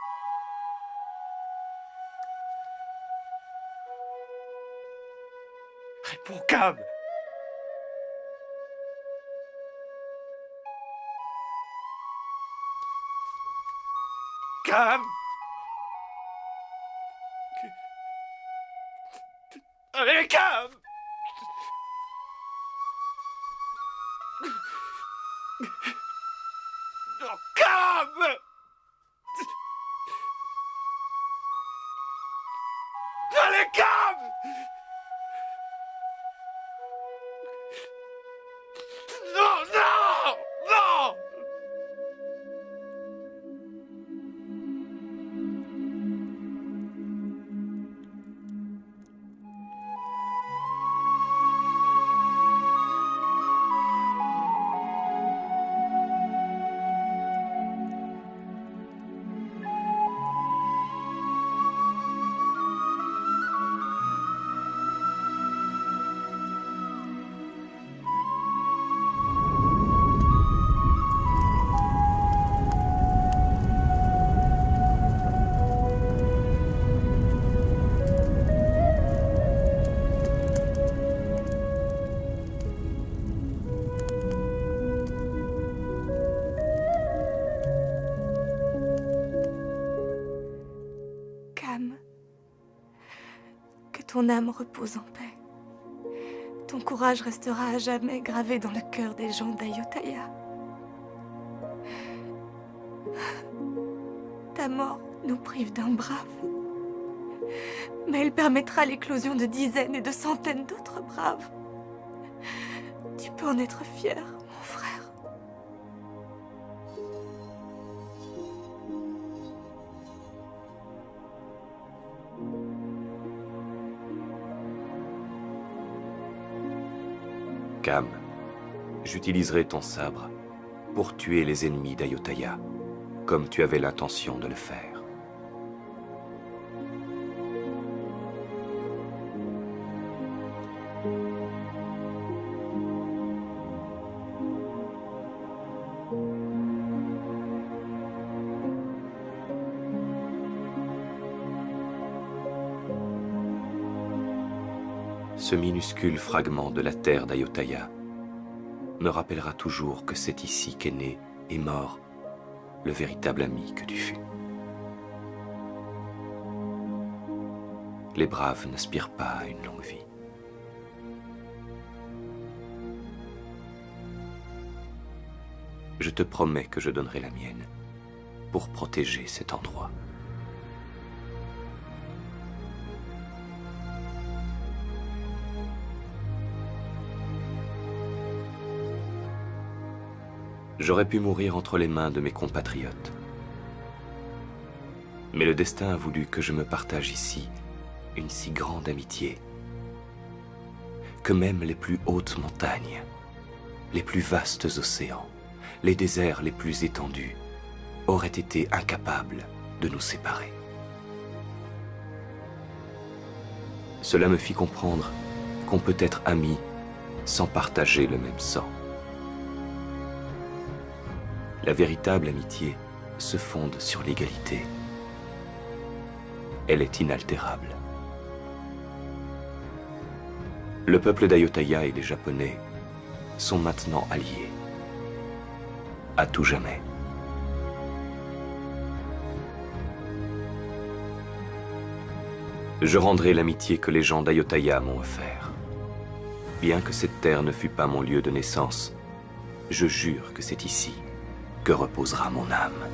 Réponds, Cam. Cam. Allez, Cam. Non, Cam. Allez, Cam. Non, non, non. ton âme repose en paix. Ton courage restera à jamais gravé dans le cœur des gens d'Ayutthaya. Ta mort nous prive d'un brave, mais elle permettra l'éclosion de dizaines et de centaines d'autres braves. Tu peux en être fier, mon frère. Cam, j'utiliserai ton sabre pour tuer les ennemis d'Ayutthaya, comme tu avais l'intention de le faire. Ce minuscule fragment de la terre d'Ayutthaya me rappellera toujours que c'est ici qu'est né et mort le véritable ami que tu fus. Les braves n'aspirent pas à une longue vie. Je te promets que je donnerai la mienne pour protéger cet endroit. J'aurais pu mourir entre les mains de mes compatriotes. Mais le destin a voulu que je me partage ici une si grande amitié que même les plus hautes montagnes, les plus vastes océans, les déserts les plus étendus auraient été incapables de nous séparer. Cela me fit comprendre qu'on peut être amis sans partager le même sang. La véritable amitié se fonde sur l'égalité. Elle est inaltérable. Le peuple d'Ayutthaya et les Japonais sont maintenant alliés. À tout jamais. Je rendrai l'amitié que les gens d'Ayutthaya m'ont offert. Bien que cette terre ne fût pas mon lieu de naissance, je jure que c'est ici que reposera mon âme.